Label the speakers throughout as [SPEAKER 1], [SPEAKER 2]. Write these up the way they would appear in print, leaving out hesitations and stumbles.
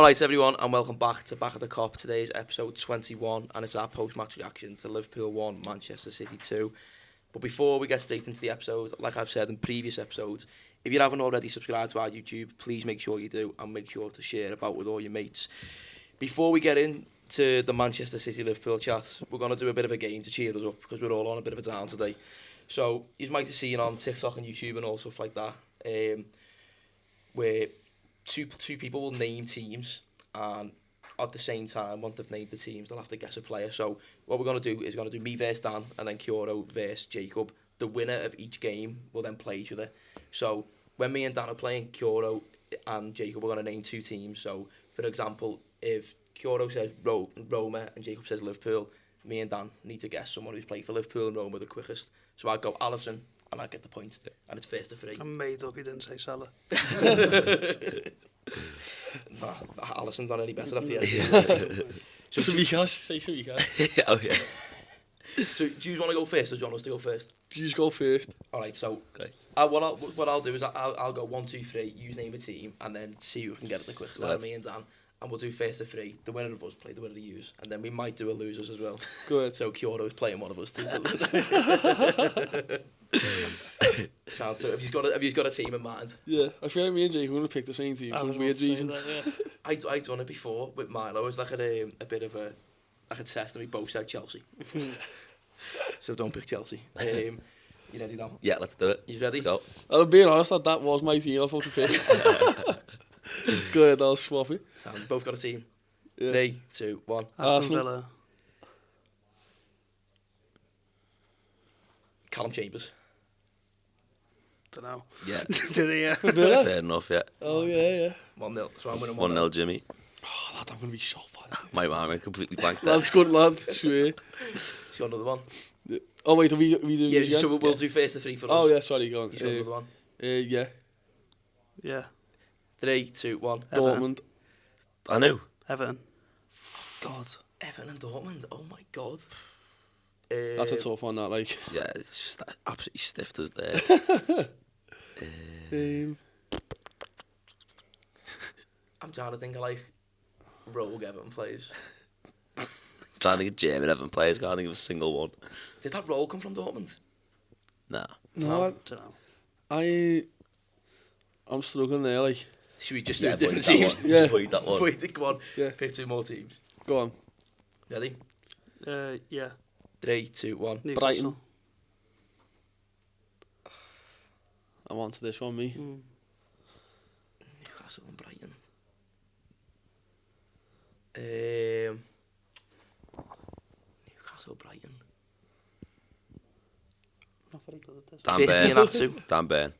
[SPEAKER 1] Alright everyone, and welcome back to Back of the Kop. Today is episode 21, and it's our post-match reaction to Liverpool 1, Manchester City 2. But before we get straight into the episode, like I've said in previous episodes, if you haven't already subscribed to our YouTube, please make sure you do, and make sure to share about with all your mates. Before we get into the Manchester City-Liverpool chat, we're going to do a bit of a game to cheer us up, because we're all on a bit of a down today. So, you might have seen on TikTok and YouTube and all stuff like that, where two people will name teams, and at the same time, once they've named the teams, they'll have to guess a player. So what we're going to do is we're going to do me versus Dan, and then Cureton versus Jacob. The winner of each game will then play each other. So when me and Dan are playing, Cureton and Jacob are going to name two teams. So for example, if Cureton says Roma and Jacob says Liverpool, me and Dan need to guess someone who's played for Liverpool and Roma the quickest. So I'll go Alisson, and I get the point, and it's first to three.
[SPEAKER 2] I'm made up, he didn't say Salah.
[SPEAKER 1] Nah, Alisson's not any better after the end. So
[SPEAKER 3] Say Szoboszlai.
[SPEAKER 4] Oh yeah.
[SPEAKER 1] So do you want to go first, or do you want us to go first?
[SPEAKER 3] You just go first.
[SPEAKER 1] Alright, so
[SPEAKER 4] Okay.
[SPEAKER 1] what I'll do is I'll go 1, 2, 3, you name a team, and then see who can get it the quickest out of me and Dan. And we'll do first to three. The winner of us play the winner of yous, and then we might do a losers as well.
[SPEAKER 3] Good.
[SPEAKER 1] So Cureton's playing one of us too. So have you got a team in mind?
[SPEAKER 3] Yeah, I feel like me and Jake are going to pick the same team for some weird reason.
[SPEAKER 1] I'd done it before with Milo. It was like a bit of a test, and we both said Chelsea. So don't pick Chelsea. You ready now?
[SPEAKER 4] Yeah, let's do it.
[SPEAKER 1] You ready?
[SPEAKER 4] Let's go.
[SPEAKER 3] I'm being honest, that was my team I thought to pick. Good, I'll swap it.
[SPEAKER 1] So we both got a team.
[SPEAKER 3] Yeah.
[SPEAKER 1] 3, 2, 1.
[SPEAKER 2] Aston
[SPEAKER 3] Arsenal.
[SPEAKER 2] Villa.
[SPEAKER 1] Calum Chambers.
[SPEAKER 2] Don't know.
[SPEAKER 4] Yeah.
[SPEAKER 2] Did he?
[SPEAKER 3] Villa?
[SPEAKER 4] Fair enough, yeah.
[SPEAKER 3] Oh, yeah.
[SPEAKER 1] 1-0. So I'm winning
[SPEAKER 4] 1-0 Jimmy.
[SPEAKER 3] Oh, lad, I'm going to be so bad.
[SPEAKER 4] My man completely blanked there.
[SPEAKER 3] Lad's good, lad, swear.
[SPEAKER 1] So another one.
[SPEAKER 3] Oh, wait, are we doing
[SPEAKER 1] Yeah,
[SPEAKER 3] this again?
[SPEAKER 1] so we'll do first to three for us.
[SPEAKER 3] Oh, yeah, sorry, go on.
[SPEAKER 1] You got another one.
[SPEAKER 3] Yeah.
[SPEAKER 2] Yeah.
[SPEAKER 1] 3, 2, 1.
[SPEAKER 3] Dortmund.
[SPEAKER 4] I know.
[SPEAKER 2] Everton.
[SPEAKER 4] God.
[SPEAKER 1] Everton and Dortmund. Oh my god.
[SPEAKER 3] That's a tough one, that, like.
[SPEAKER 4] Yeah, it's just absolutely stiffed us there.
[SPEAKER 1] I'm trying to think of like rogue Everton players.
[SPEAKER 4] Trying to get German Everton players, can't think of a single one.
[SPEAKER 1] Did that role come from Dortmund?
[SPEAKER 4] Nah.
[SPEAKER 3] No,
[SPEAKER 2] Don't know.
[SPEAKER 3] I'm struggling there, like.
[SPEAKER 1] Should we just do
[SPEAKER 4] Yeah,
[SPEAKER 1] a different
[SPEAKER 4] avoid
[SPEAKER 1] team?
[SPEAKER 4] that one.
[SPEAKER 3] Yeah.
[SPEAKER 4] Avoid that one.
[SPEAKER 1] Wait, come on.
[SPEAKER 3] Yeah.
[SPEAKER 1] Pick two more teams.
[SPEAKER 3] Go on.
[SPEAKER 1] Ready?
[SPEAKER 2] Yeah.
[SPEAKER 1] 3, 2, 1.
[SPEAKER 2] Newcastle.
[SPEAKER 3] Brighton. I'm on to this one, me.
[SPEAKER 1] Newcastle and Brighton. Newcastle, Brighton.
[SPEAKER 2] Not very good at this.
[SPEAKER 4] Dan
[SPEAKER 1] Christy and
[SPEAKER 4] Burn.
[SPEAKER 1] Atsu.
[SPEAKER 4] Dan Burn.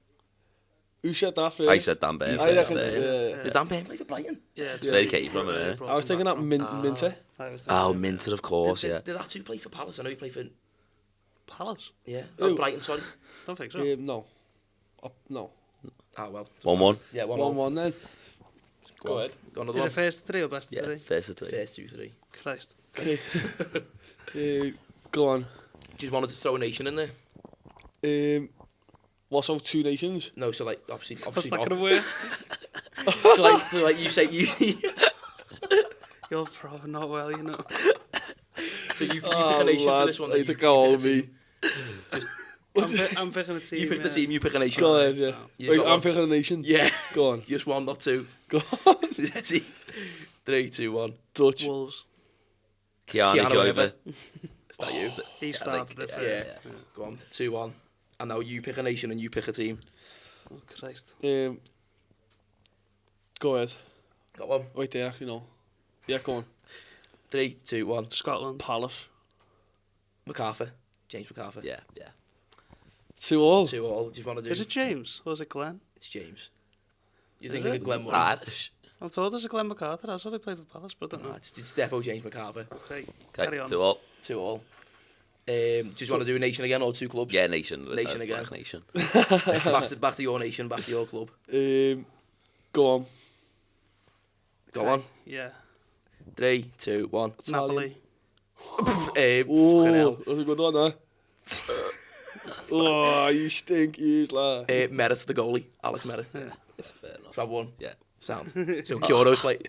[SPEAKER 3] Who said that first?
[SPEAKER 4] I said Dan Burn
[SPEAKER 3] I
[SPEAKER 4] first
[SPEAKER 3] reckon,
[SPEAKER 4] there.
[SPEAKER 3] yeah.
[SPEAKER 1] Did Dan Burn play for Brighton?
[SPEAKER 2] Yeah,
[SPEAKER 4] It's very key from it, eh?
[SPEAKER 3] I was thinking that Minter.
[SPEAKER 4] Oh, Minter, of course, yeah.
[SPEAKER 1] Did Atsu play for Palace? I know he played for...
[SPEAKER 2] Palace.
[SPEAKER 1] Yeah.
[SPEAKER 3] Who?
[SPEAKER 1] Oh, Brighton, sorry.
[SPEAKER 2] Don't think so.
[SPEAKER 3] No. No.
[SPEAKER 1] Ah, well.
[SPEAKER 4] 1-1.
[SPEAKER 1] Yeah, 1-1.
[SPEAKER 3] 1-1 then.
[SPEAKER 1] Go
[SPEAKER 3] ahead.
[SPEAKER 1] Go another
[SPEAKER 2] Is
[SPEAKER 1] one.
[SPEAKER 2] it first three or best
[SPEAKER 4] Yeah,
[SPEAKER 2] three?
[SPEAKER 4] first of three.
[SPEAKER 1] First 2, 3.
[SPEAKER 2] Christ.
[SPEAKER 3] Okay. Go on.
[SPEAKER 1] Just wanted to throw a nation in there.
[SPEAKER 3] What's over 2 nations?
[SPEAKER 1] No, so like obviously
[SPEAKER 2] That's not
[SPEAKER 1] not.
[SPEAKER 2] going to work.
[SPEAKER 1] So like you say you.
[SPEAKER 2] You're probably not well, you know.
[SPEAKER 1] So you pick a nation for this one.
[SPEAKER 3] I
[SPEAKER 1] Then
[SPEAKER 3] need to
[SPEAKER 1] you
[SPEAKER 3] go
[SPEAKER 1] pick a
[SPEAKER 3] me.
[SPEAKER 1] team.
[SPEAKER 2] I'm picking a team.
[SPEAKER 1] You pick the team. You pick a nation.
[SPEAKER 3] Go ahead, yeah.
[SPEAKER 1] You
[SPEAKER 3] Wait,
[SPEAKER 1] got
[SPEAKER 3] I'm
[SPEAKER 1] one.
[SPEAKER 3] picking a nation.
[SPEAKER 1] Yeah.
[SPEAKER 3] Go on.
[SPEAKER 1] Just 1, not 2.
[SPEAKER 3] Go on.
[SPEAKER 1] Ready? 3, 2, 1.
[SPEAKER 3] Dutch.
[SPEAKER 2] Wolves.
[SPEAKER 4] Keanu
[SPEAKER 1] Keanu
[SPEAKER 4] Kuyver.
[SPEAKER 1] Is that you? Is it?
[SPEAKER 2] He started it
[SPEAKER 1] Yeah.
[SPEAKER 2] first.
[SPEAKER 1] Go on. 2, 1. And now you pick a nation and you pick a team.
[SPEAKER 2] Oh, Christ.
[SPEAKER 3] Go ahead.
[SPEAKER 1] Got one.
[SPEAKER 3] Wait there, actually, no. Yeah, go on.
[SPEAKER 1] 3, 2, 1.
[SPEAKER 2] Scotland.
[SPEAKER 3] Palace.
[SPEAKER 1] MacArthur. James MacArthur.
[SPEAKER 4] Yeah.
[SPEAKER 3] 2-all.
[SPEAKER 1] 2 all. Just want to do.
[SPEAKER 2] Is it James or is it Glenn?
[SPEAKER 1] It's James. You
[SPEAKER 2] Is
[SPEAKER 1] thinking
[SPEAKER 2] it?
[SPEAKER 1] of Glenn one?
[SPEAKER 4] Irish.
[SPEAKER 2] I thought there's a Glenn MacArthur. That's what he played for Palace, but I don't
[SPEAKER 1] No,
[SPEAKER 2] know.
[SPEAKER 1] it's defo James MacArthur.
[SPEAKER 2] Okay,
[SPEAKER 4] Okay,
[SPEAKER 2] carry on.
[SPEAKER 4] 2-all.
[SPEAKER 1] 2 all. Just want to do a nation again or 2 clubs?
[SPEAKER 4] Yeah, nation.
[SPEAKER 1] Nation again.
[SPEAKER 4] Nation.
[SPEAKER 1] back to your nation, back to your club.
[SPEAKER 3] Go on.
[SPEAKER 1] Go on.
[SPEAKER 2] Yeah.
[SPEAKER 1] 3, 2, 1.
[SPEAKER 2] Napoli.
[SPEAKER 1] Fucking hell.
[SPEAKER 3] That was a good one, huh? Oh, you stink, you lad.
[SPEAKER 1] Merritt, the goalie. Alex Merritt.
[SPEAKER 2] Yeah.
[SPEAKER 4] Fair enough.
[SPEAKER 1] So I've won.
[SPEAKER 4] Yeah.
[SPEAKER 1] Sound. So Cureton's play.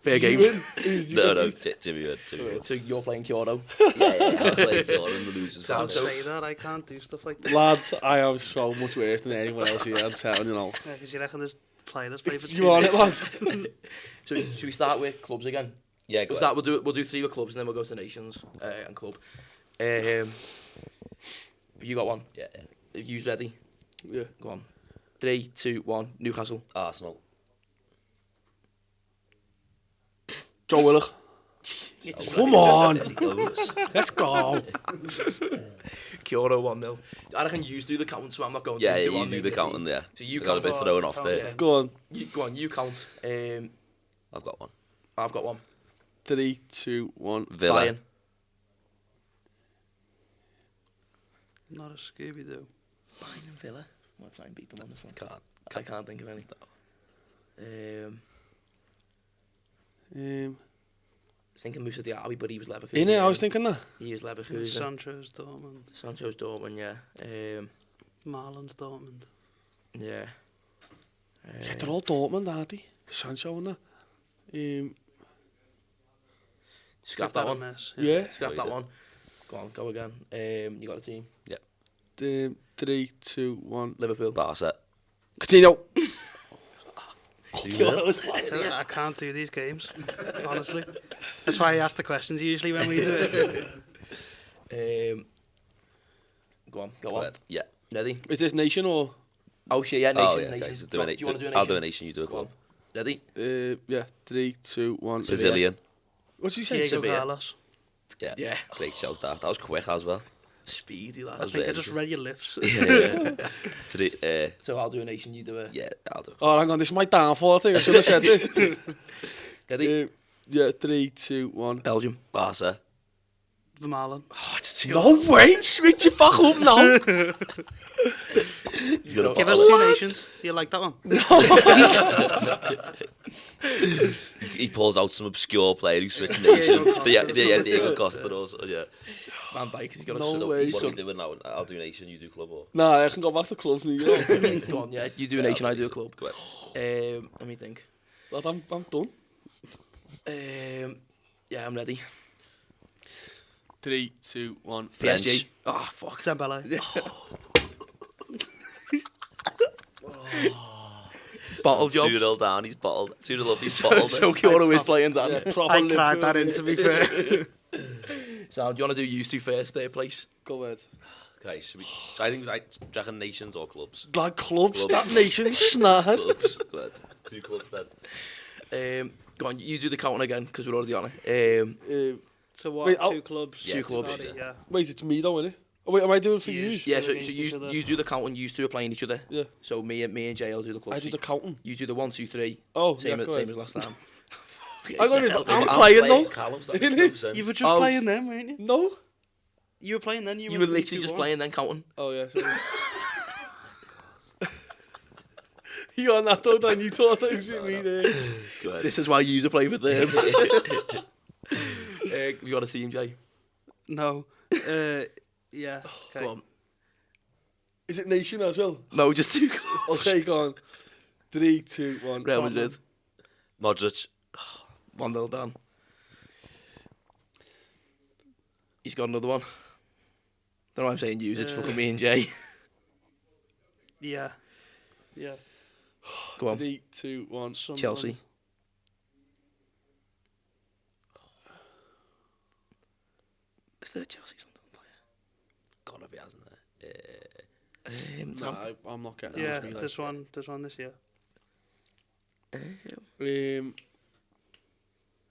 [SPEAKER 1] Fair game.
[SPEAKER 4] No, Jimmy went.
[SPEAKER 1] So you're playing Cureton.
[SPEAKER 4] Yeah, I'm playing Carr in the losers.
[SPEAKER 1] Sound so.
[SPEAKER 2] Say that, I can't do stuff like that.
[SPEAKER 3] Lads, I am so much worse than anyone else here, I'm telling you now.
[SPEAKER 2] Yeah, because you reckon this play for 2
[SPEAKER 3] You want it, lads?
[SPEAKER 1] So should we start with clubs again?
[SPEAKER 4] Yeah, go
[SPEAKER 1] We'll do 3 with clubs and then we'll go to nations and club. Have you got one?
[SPEAKER 4] Yeah.
[SPEAKER 1] Are you ready?
[SPEAKER 3] Yeah.
[SPEAKER 1] Go on. 3, 2, 1. Newcastle.
[SPEAKER 4] Arsenal.
[SPEAKER 3] Joe Willock. Come on, let's go.
[SPEAKER 1] Cureton 1-0. I reckon you do the count, so I'm not going
[SPEAKER 4] Yeah,
[SPEAKER 1] to
[SPEAKER 4] you do the counting there.
[SPEAKER 1] So you
[SPEAKER 4] got a
[SPEAKER 1] count.
[SPEAKER 4] bit thrown off there.
[SPEAKER 2] Yeah.
[SPEAKER 3] Go on.
[SPEAKER 1] Go on, you count.
[SPEAKER 4] I've got one.
[SPEAKER 1] I've got one.
[SPEAKER 3] 3, 2, 1.
[SPEAKER 4] Villa.
[SPEAKER 1] Bayern.
[SPEAKER 2] Not a Scooby-Doo.
[SPEAKER 1] Bayern and Villa. I'll try and beat them on this one.
[SPEAKER 4] Can't.
[SPEAKER 1] I can't think of any. Thinking Moussa Diaby, but he was Leverkusen.
[SPEAKER 3] In it, I was thinking that.
[SPEAKER 1] He was Leverkusen.
[SPEAKER 2] Sancho's Dortmund.
[SPEAKER 1] Sancho's Dortmund, yeah.
[SPEAKER 2] Marlon's Dortmund.
[SPEAKER 1] Yeah.
[SPEAKER 3] Yeah, they're all Dortmund, aren't they? Sancho and that.
[SPEAKER 1] Scrap that one.
[SPEAKER 2] Mess.
[SPEAKER 3] Yeah.
[SPEAKER 1] Scrap
[SPEAKER 4] Yeah,
[SPEAKER 1] that
[SPEAKER 4] we
[SPEAKER 1] one. Go on, go again. You got a team.
[SPEAKER 3] 3, 2, 1.
[SPEAKER 1] Liverpool.
[SPEAKER 4] Barca.
[SPEAKER 3] Coutinho.
[SPEAKER 2] I can't do these games, honestly. That's why I ask the questions usually when we do it.
[SPEAKER 1] Go on.
[SPEAKER 4] Yeah.
[SPEAKER 1] Ready?
[SPEAKER 3] Is this nation or?
[SPEAKER 1] Oh shit, yeah, nation.
[SPEAKER 4] Oh, yeah,
[SPEAKER 1] nation.
[SPEAKER 4] okay, so
[SPEAKER 1] Do you want to do a nation?
[SPEAKER 4] I'll do a nation, you do a
[SPEAKER 1] Go on.
[SPEAKER 4] club.
[SPEAKER 1] Ready?
[SPEAKER 3] Yeah. 3, 2, 1.
[SPEAKER 4] Brazilian.
[SPEAKER 3] What did you say?
[SPEAKER 2] Diego
[SPEAKER 1] Sevilla.
[SPEAKER 2] Carlos.
[SPEAKER 4] Yeah.
[SPEAKER 1] Yeah.
[SPEAKER 4] Great shout that. That was quick as well.
[SPEAKER 1] Speedy,
[SPEAKER 2] I
[SPEAKER 1] lad.
[SPEAKER 2] think I just read your lips.
[SPEAKER 4] Yeah.
[SPEAKER 1] So I'll do a nation, you do a...
[SPEAKER 4] Yeah, I'll do.
[SPEAKER 3] Oh, hang on, this is my downfall, I think. I should have said this.
[SPEAKER 1] Ready?
[SPEAKER 3] Yeah, 3, 2, 1.
[SPEAKER 1] Belgium.
[SPEAKER 4] Barca.
[SPEAKER 2] Marlon.
[SPEAKER 1] Oh, it's too...
[SPEAKER 3] No way! Switch it back up now!
[SPEAKER 4] He's got a
[SPEAKER 2] Give us
[SPEAKER 4] bottle.
[SPEAKER 2] 2 nations. You like that one?
[SPEAKER 4] He pulls out some obscure player who's switching nation.
[SPEAKER 2] Diego
[SPEAKER 4] Yeah,
[SPEAKER 2] Costa.
[SPEAKER 4] Diego Costa also, yeah.
[SPEAKER 1] Van Dijk, he's got a...
[SPEAKER 3] No
[SPEAKER 4] So
[SPEAKER 3] way.
[SPEAKER 4] what are we doing now? I'll do nation, you do club, or?
[SPEAKER 3] Nah, I can go back to clubs now, you know.
[SPEAKER 1] Go on, yeah. You do a nation, I do a club.
[SPEAKER 4] Go ahead.
[SPEAKER 1] Let me think.
[SPEAKER 3] Lad, I'm done.
[SPEAKER 1] Yeah, I'm ready.
[SPEAKER 3] 3, 2, 1.
[SPEAKER 4] French.
[SPEAKER 1] PSG. Oh, fuck.
[SPEAKER 2] Dembele.
[SPEAKER 1] Bottle job.
[SPEAKER 4] 2-0 down, he's bottled. 2-0 up, he's bottled.
[SPEAKER 1] So Cureton is playing that.
[SPEAKER 3] Yeah, proper
[SPEAKER 2] I cried that
[SPEAKER 3] Liverpool.
[SPEAKER 2] in, to be fair.
[SPEAKER 1] So, do you want to do used to first, third place?
[SPEAKER 3] Go ahead.
[SPEAKER 4] Okay, should we... I think, do you reckon nations or clubs?
[SPEAKER 3] Lad, clubs,
[SPEAKER 4] Clubs.
[SPEAKER 3] that nation snarl.
[SPEAKER 4] Clubs. Go ahead. 2 clubs then.
[SPEAKER 1] Go on, you do the counting again, because we're already on it.
[SPEAKER 2] So what?
[SPEAKER 3] Wait,
[SPEAKER 2] 2 clubs?
[SPEAKER 4] Yeah,
[SPEAKER 1] Two clubs.
[SPEAKER 2] Got it, yeah.
[SPEAKER 3] Wait, it's me though, innit? Oh wait, am I doing for you?
[SPEAKER 2] Yes.
[SPEAKER 1] Yeah, so
[SPEAKER 2] against each other.
[SPEAKER 1] you do the counting, you two are playing each other.
[SPEAKER 3] Yeah.
[SPEAKER 1] So me and Jay will do the club.
[SPEAKER 3] I do the counting.
[SPEAKER 1] You do the 1, 2, 3.
[SPEAKER 3] Oh,
[SPEAKER 1] Same,
[SPEAKER 3] yeah, go
[SPEAKER 1] same
[SPEAKER 3] ahead.
[SPEAKER 1] as last time.
[SPEAKER 3] I'm playing now.
[SPEAKER 4] Callum's that makes no sense.
[SPEAKER 2] You were just
[SPEAKER 1] Oh,
[SPEAKER 2] playing them, weren't you?
[SPEAKER 3] No.
[SPEAKER 2] You were playing then.
[SPEAKER 1] You
[SPEAKER 2] went
[SPEAKER 1] were
[SPEAKER 2] three,
[SPEAKER 1] literally
[SPEAKER 2] two,
[SPEAKER 1] just
[SPEAKER 2] one.
[SPEAKER 1] playing, then counting.
[SPEAKER 3] Oh yeah. Sorry. You got that though, Dan. You thought that was with me there.
[SPEAKER 4] Go ahead.
[SPEAKER 1] This is why you are playing for third. You got a team, Jay?
[SPEAKER 2] No. Yeah. Okay.
[SPEAKER 1] Go on.
[SPEAKER 3] Is it nation as well?
[SPEAKER 1] No, just 2
[SPEAKER 3] Okay, go on. 3, 2, 1.
[SPEAKER 1] Real Madrid.
[SPEAKER 4] Modric.
[SPEAKER 1] 1-0 down. He's got another one. Don't know why I'm saying use, it's fucking me and Jay.
[SPEAKER 2] Yeah. Yeah.
[SPEAKER 1] Go on.
[SPEAKER 3] 3, 2, 1.
[SPEAKER 2] Sunderland.
[SPEAKER 1] Chelsea. Is there a Chelsea Sunderland player?
[SPEAKER 4] Gotta be, hasn't there?
[SPEAKER 3] Nah, I'm not getting
[SPEAKER 2] Yeah.
[SPEAKER 3] that.
[SPEAKER 2] There's one this year.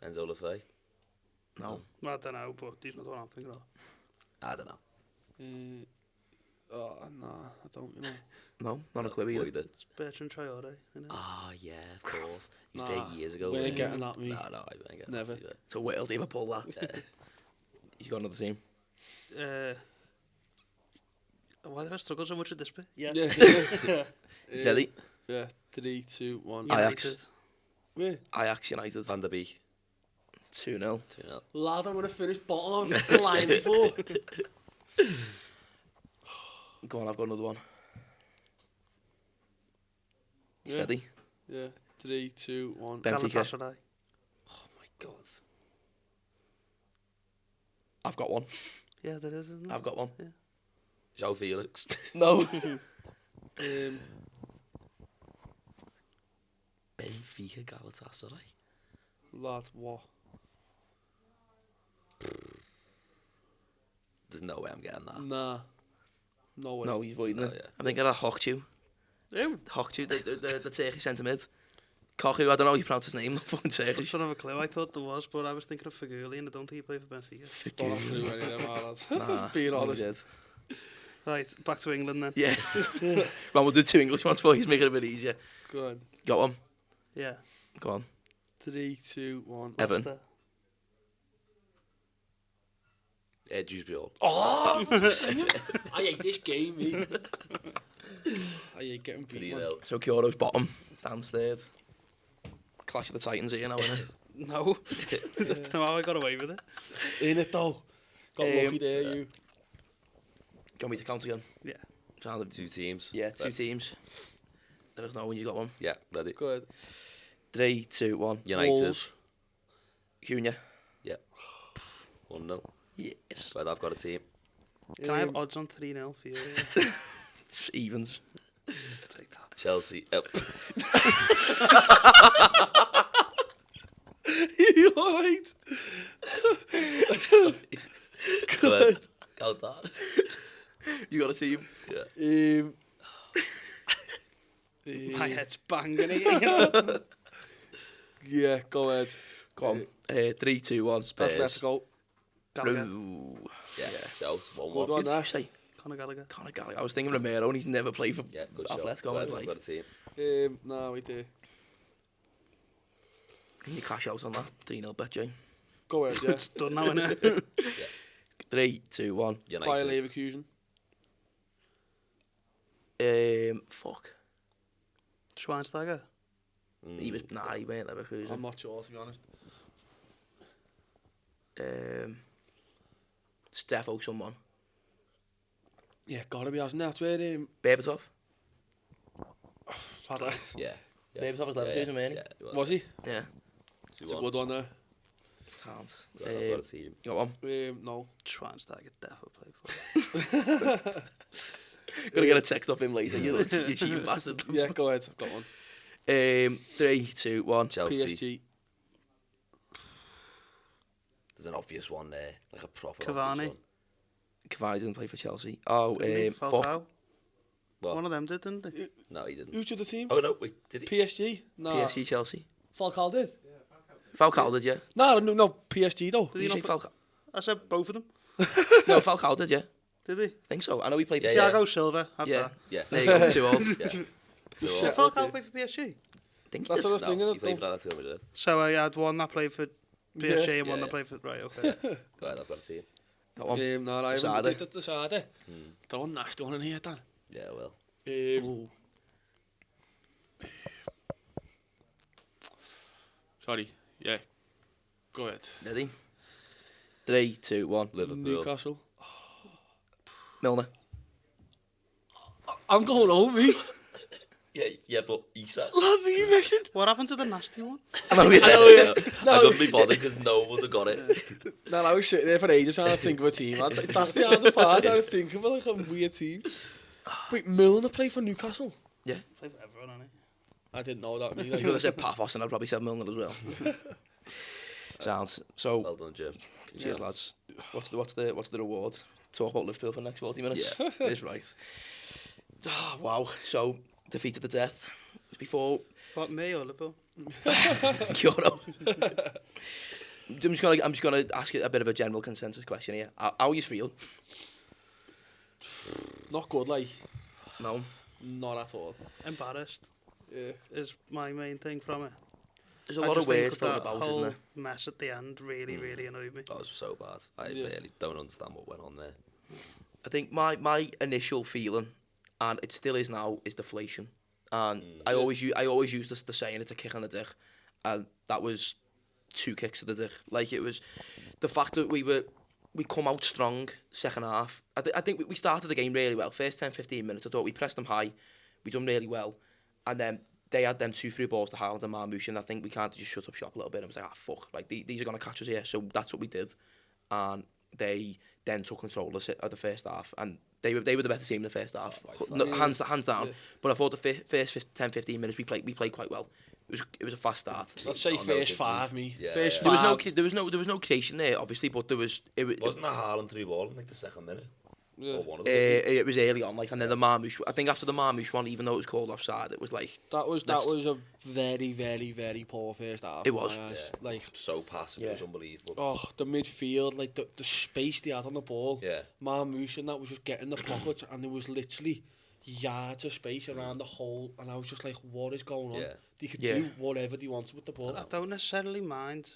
[SPEAKER 4] Enzo Lefebvre.
[SPEAKER 1] No.
[SPEAKER 2] Well, I don't know, but he's not the one I'm thinking of.
[SPEAKER 4] I don't know.
[SPEAKER 3] Oh, nah, I don't, you know.
[SPEAKER 1] No, not a clue either.
[SPEAKER 4] Boyd then.
[SPEAKER 2] It's Bertrand Traore, isn't it?
[SPEAKER 4] Ah, yeah, of course. He was
[SPEAKER 3] Nah,
[SPEAKER 4] there years ago.
[SPEAKER 3] we ain't
[SPEAKER 4] wasn't he?
[SPEAKER 3] getting that, me.
[SPEAKER 4] No, I ain't getting
[SPEAKER 3] Never.
[SPEAKER 4] that.
[SPEAKER 1] So Wales team have pulled that.
[SPEAKER 4] Yeah.
[SPEAKER 1] You got another team?
[SPEAKER 2] Why did I struggle so much with this bit? Yeah.
[SPEAKER 3] Yeah.
[SPEAKER 1] Ready?
[SPEAKER 3] Yeah. 3, 2, 1.
[SPEAKER 1] Ajax.
[SPEAKER 2] United.
[SPEAKER 3] Where?
[SPEAKER 1] Ajax United.
[SPEAKER 4] Van der Beek.
[SPEAKER 1] 2-0.
[SPEAKER 4] 2-0.
[SPEAKER 3] Lad, I'm gonna finish bottle. I'm flying for.
[SPEAKER 1] Go on, I've got another one.
[SPEAKER 3] Yeah.
[SPEAKER 1] Ready?
[SPEAKER 3] Yeah. 3, 2, 1.
[SPEAKER 1] Benfica.
[SPEAKER 2] Galatasaray.
[SPEAKER 4] Oh my god.
[SPEAKER 1] I've got one.
[SPEAKER 2] Yeah, there is, isn't there?
[SPEAKER 1] I've got one.
[SPEAKER 4] João Felix.
[SPEAKER 1] No.
[SPEAKER 4] Benfica Galatasaray.
[SPEAKER 3] Lad, what?
[SPEAKER 4] There's no way I'm getting that.
[SPEAKER 3] Nah. No way.
[SPEAKER 1] No, he's avoiding
[SPEAKER 4] Oh,
[SPEAKER 1] it.
[SPEAKER 4] yeah.
[SPEAKER 1] I'm thinking of Hochtu.
[SPEAKER 2] Who?
[SPEAKER 1] Hochtu, the Turkish centre mid. Kochu, I don't know how you pronounce his name. Fucking
[SPEAKER 2] I
[SPEAKER 1] Turkish.
[SPEAKER 2] don't have a clue. I thought there was, but I was thinking of Faguli, and I don't think he played for Benfica.
[SPEAKER 3] Don't have to do any of them, lads.
[SPEAKER 1] Nah,
[SPEAKER 3] Being
[SPEAKER 1] no, he
[SPEAKER 3] honest.
[SPEAKER 1] did.
[SPEAKER 2] Right, back to England then.
[SPEAKER 1] Yeah. Well, we'll do 2 English ones for you. Make it a bit easier.
[SPEAKER 3] Go on.
[SPEAKER 1] Got one.
[SPEAKER 2] Yeah.
[SPEAKER 1] Go on.
[SPEAKER 3] 3, 2, 1.
[SPEAKER 1] Everton.
[SPEAKER 2] Leicester.
[SPEAKER 4] Dewsbury.
[SPEAKER 3] Oh! I hate this game, mate. I hate getting beat, man.
[SPEAKER 4] 3-0.
[SPEAKER 1] So Kyoto's bottom. Dan's third. Clash of the Titans here now, innit?
[SPEAKER 2] No. I don't know how I got away with it.
[SPEAKER 3] In it, though. Got lucky there,
[SPEAKER 4] yeah.
[SPEAKER 3] you.
[SPEAKER 1] Do you want me to count again?
[SPEAKER 2] Yeah.
[SPEAKER 1] Sounded.
[SPEAKER 4] 2 teams.
[SPEAKER 1] Yeah, 2
[SPEAKER 4] Right.
[SPEAKER 1] teams. Let us know when you got one.
[SPEAKER 4] Yeah, ready.
[SPEAKER 3] Go ahead.
[SPEAKER 1] 3, 2, 1.
[SPEAKER 4] United.
[SPEAKER 3] Wolves.
[SPEAKER 1] Cunha.
[SPEAKER 4] 1-0.
[SPEAKER 1] Yes.
[SPEAKER 4] Right, I've got a team.
[SPEAKER 2] Can I have odds on 3-0 for you?
[SPEAKER 1] It's evens.
[SPEAKER 2] Take that.
[SPEAKER 4] Chelsea.
[SPEAKER 3] You alright?
[SPEAKER 4] Go ahead. Count that.
[SPEAKER 1] You got a team?
[SPEAKER 4] Yeah.
[SPEAKER 2] My head's banging again.
[SPEAKER 3] Yeah, go ahead.
[SPEAKER 1] Go on. 3, 2, 1.
[SPEAKER 4] Spurs.
[SPEAKER 3] Let's go.
[SPEAKER 2] Gallagher.
[SPEAKER 1] Ooh.
[SPEAKER 4] Yeah, that was 1-1.
[SPEAKER 3] Good one
[SPEAKER 1] Who did you
[SPEAKER 3] there.
[SPEAKER 1] say?
[SPEAKER 2] Conor Gallagher.
[SPEAKER 1] Conor Gallagher. I was thinking Romero and he's never played for
[SPEAKER 4] Yeah, good shot.
[SPEAKER 1] Atletico
[SPEAKER 4] Go
[SPEAKER 1] in
[SPEAKER 4] ahead,
[SPEAKER 1] his
[SPEAKER 4] I've got
[SPEAKER 1] life.
[SPEAKER 4] a team.
[SPEAKER 3] No, we do.
[SPEAKER 1] Can you cash out on that? 3-0 bet, Jane.
[SPEAKER 3] Go ahead, yeah.
[SPEAKER 2] It's done now, innit?
[SPEAKER 1] 3, 2, 1.
[SPEAKER 3] Bayer
[SPEAKER 4] United.
[SPEAKER 3] Leverkusen.
[SPEAKER 1] Fuck.
[SPEAKER 2] Schweinsteiger.
[SPEAKER 1] He was, nah, he weren't Leverkusen.
[SPEAKER 3] I'm not sure, to be honest.
[SPEAKER 1] Steffo someone.
[SPEAKER 3] Yeah, gotta be, hasn't it? That's where
[SPEAKER 1] Berbatov.
[SPEAKER 3] Father.
[SPEAKER 4] Yeah.
[SPEAKER 1] Berbatov was Leverkusen, weren't he?
[SPEAKER 4] Yeah, he
[SPEAKER 3] Was he?
[SPEAKER 1] Yeah.
[SPEAKER 3] It's a
[SPEAKER 4] 2-1.
[SPEAKER 3] good one there.
[SPEAKER 1] Can't.
[SPEAKER 4] Right, I've got a team.
[SPEAKER 1] Got one.
[SPEAKER 3] No.
[SPEAKER 2] Schweinsteiger definitely played for him.
[SPEAKER 1] Gonna get a text off him later. You cheating bastard.
[SPEAKER 3] Yeah, go ahead. I've got one.
[SPEAKER 1] 3, 2, 1.
[SPEAKER 4] Chelsea.
[SPEAKER 3] PSG.
[SPEAKER 4] There's an obvious one there. Like a proper
[SPEAKER 2] Cavani.
[SPEAKER 4] obvious one.
[SPEAKER 1] Cavani didn't play for Chelsea. Oh, fuck.
[SPEAKER 2] Falcao.
[SPEAKER 4] What?
[SPEAKER 2] One of them did, didn't they?
[SPEAKER 4] No, he didn't.
[SPEAKER 3] Who's to the team?
[SPEAKER 4] Oh, no, wait. Did he?
[SPEAKER 3] PSG? No.
[SPEAKER 1] PSG, Chelsea.
[SPEAKER 3] Falcao did?
[SPEAKER 1] Falcao did, yeah.
[SPEAKER 3] No, PSG though.
[SPEAKER 1] Did you say Falcao?
[SPEAKER 2] I said both of them.
[SPEAKER 1] No, Falcao did, yeah.
[SPEAKER 2] Did he?
[SPEAKER 1] Think so. I know he played for
[SPEAKER 4] Yeah,
[SPEAKER 2] Thiago Silva. Have
[SPEAKER 1] Yeah.
[SPEAKER 2] that.
[SPEAKER 4] Yeah.
[SPEAKER 1] There you go, 2 old.
[SPEAKER 4] Yeah.
[SPEAKER 2] Did
[SPEAKER 4] 2-1.
[SPEAKER 2] Falcao play for PSG?
[SPEAKER 1] Think he
[SPEAKER 3] That's
[SPEAKER 1] did.
[SPEAKER 3] what I was
[SPEAKER 1] No.
[SPEAKER 3] thinking.
[SPEAKER 4] He played for Atletico Madrid.
[SPEAKER 2] So I had one that played for PSG and one
[SPEAKER 4] Yeah.
[SPEAKER 2] that played for... Right, okay.
[SPEAKER 4] Go ahead, I've got a team.
[SPEAKER 1] Got one.
[SPEAKER 3] No, I
[SPEAKER 1] Decided.
[SPEAKER 3] haven't decided. Don't nasty one in here, Dan.
[SPEAKER 4] Yeah, well.
[SPEAKER 1] Ooh.
[SPEAKER 3] Sorry. Yeah. Go ahead.
[SPEAKER 1] Ready? 3, 2, 1.
[SPEAKER 4] Liverpool.
[SPEAKER 3] Newcastle.
[SPEAKER 1] Milner.
[SPEAKER 3] I'm going home, mate.
[SPEAKER 4] Yeah, but Isak.
[SPEAKER 3] Lads, are you missing?
[SPEAKER 2] What happened to the nasty one?
[SPEAKER 1] I know, yeah.
[SPEAKER 4] I couldn't be bothered because no one would have got it.
[SPEAKER 3] No, I was sitting there for ages trying to think of a team. That's the hardest part. I was thinking of like a weird team. Wait, Milner played for Newcastle?
[SPEAKER 2] Played for everyone, hasn't
[SPEAKER 3] I didn't know that.
[SPEAKER 1] You could have said Paphos and I'd probably said Milner as well. Sounds. So,
[SPEAKER 4] Well done, Jim.
[SPEAKER 1] cheers, lads. What's the reward? Talk about Liverpool for the next 40 minutes.
[SPEAKER 4] Yeah.
[SPEAKER 1] Is right. Oh, wow. So, defeated the death. Before
[SPEAKER 2] he? What, me or Liverpool?
[SPEAKER 1] Kyoto. I'm just gonna ask you a bit of a general consensus question here. How you feel?
[SPEAKER 3] Not good, like.
[SPEAKER 1] No.
[SPEAKER 3] Not at all.
[SPEAKER 2] Embarrassed
[SPEAKER 3] Yeah.
[SPEAKER 2] is my main thing from it.
[SPEAKER 1] There's a lot of words thrown about, isn't
[SPEAKER 2] whole
[SPEAKER 1] there?
[SPEAKER 2] mess at the end really annoyed me.
[SPEAKER 4] That was so bad. I really don't understand what went on there.
[SPEAKER 1] I think my initial feeling, and it still is now, is deflation. And I always use the saying it's a kick on the dick, and that was 2 kicks to the dick. Like, it was the fact that we come out strong second half. I think we started the game really well. First 10-15 minutes, I thought we pressed them high, we done really well, and then they had them 2 through balls to Haaland and Marmoush, and I think we can't just shut up shop a little bit and was like, fuck, like these are going to catch us here. So that's what we did. And they then took control of the first half, and they were the better team in the first half, hands down. But I thought the first 10-15 minutes we played quite well. It was a fast start.
[SPEAKER 3] Let's say first 5, me.
[SPEAKER 4] Yeah,
[SPEAKER 3] First
[SPEAKER 1] There
[SPEAKER 3] 5.
[SPEAKER 1] was no creation there, obviously, but there was.
[SPEAKER 4] Wasn't that Haaland through ball in like the second minute?
[SPEAKER 3] Yeah.
[SPEAKER 4] Or one of them?
[SPEAKER 1] It was early on, like, and then the Marmoush. I think after the Marmoush one, even though it was called offside, it was like
[SPEAKER 3] That was a very, very, very poor first half.
[SPEAKER 1] It was.
[SPEAKER 3] Yeah,
[SPEAKER 4] Yeah,
[SPEAKER 3] like,
[SPEAKER 4] so passive, it was unbelievable.
[SPEAKER 3] oh, the midfield, like the space they had on the ball.
[SPEAKER 4] Yeah.
[SPEAKER 3] Marmoush and that was just getting the pockets, and there was literally yards of space around the hole, and I was just like, what is going on?
[SPEAKER 4] Yeah.
[SPEAKER 3] They could do whatever they wanted with the ball.
[SPEAKER 2] I don't necessarily mind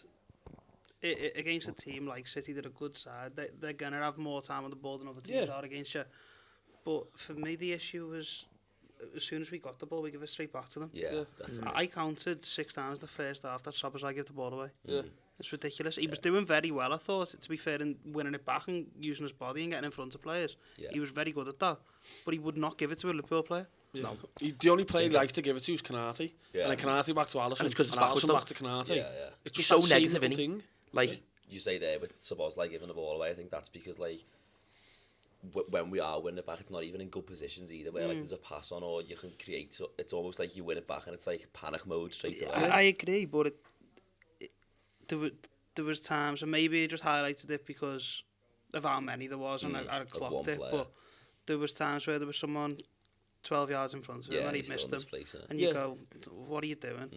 [SPEAKER 2] against a team like City, they're a good side. They're going to have more time on the ball than other teams are against you. But for me, the issue was, as soon as we got the ball, we give it straight back to them.
[SPEAKER 4] Yeah, definitely.
[SPEAKER 2] I counted 6 times the first half that Szoboszlai gave the ball away.
[SPEAKER 3] Yeah.
[SPEAKER 2] It's ridiculous. He was doing very well, I thought, to be fair, in winning it back and using his body and getting in front of players.
[SPEAKER 4] Yeah.
[SPEAKER 2] He was very good at that. But he would not give it to a Liverpool player.
[SPEAKER 3] Yeah. No. The only player he likes to give it to is Canati.
[SPEAKER 4] Yeah.
[SPEAKER 3] And then Canati back to Alisson.
[SPEAKER 1] And it's 'cause it's
[SPEAKER 3] and
[SPEAKER 1] backwards
[SPEAKER 3] Alisson
[SPEAKER 1] though.
[SPEAKER 3] back to Canati.
[SPEAKER 4] Yeah, yeah.
[SPEAKER 3] It's
[SPEAKER 1] He's
[SPEAKER 3] just
[SPEAKER 1] so
[SPEAKER 3] that same
[SPEAKER 1] negative,
[SPEAKER 3] little
[SPEAKER 1] isn't he?
[SPEAKER 3] thing.
[SPEAKER 1] Like,
[SPEAKER 4] You say there with Szoboszlai giving the ball away, I think that's because, like, when we are winning it back, it's not even in good positions either, where like there's a pass on or you can create, so it's almost like you win it back and it's like panic mode straight away.
[SPEAKER 2] I agree, but there was times, and maybe I just highlighted it because of how many there was, and I clocked it,
[SPEAKER 4] player.
[SPEAKER 2] but there was times where there was someone 12 yards in front of him and he
[SPEAKER 4] he's still
[SPEAKER 2] missed
[SPEAKER 4] in
[SPEAKER 2] him,
[SPEAKER 4] this place, innit?
[SPEAKER 2] and you go, what are you doing?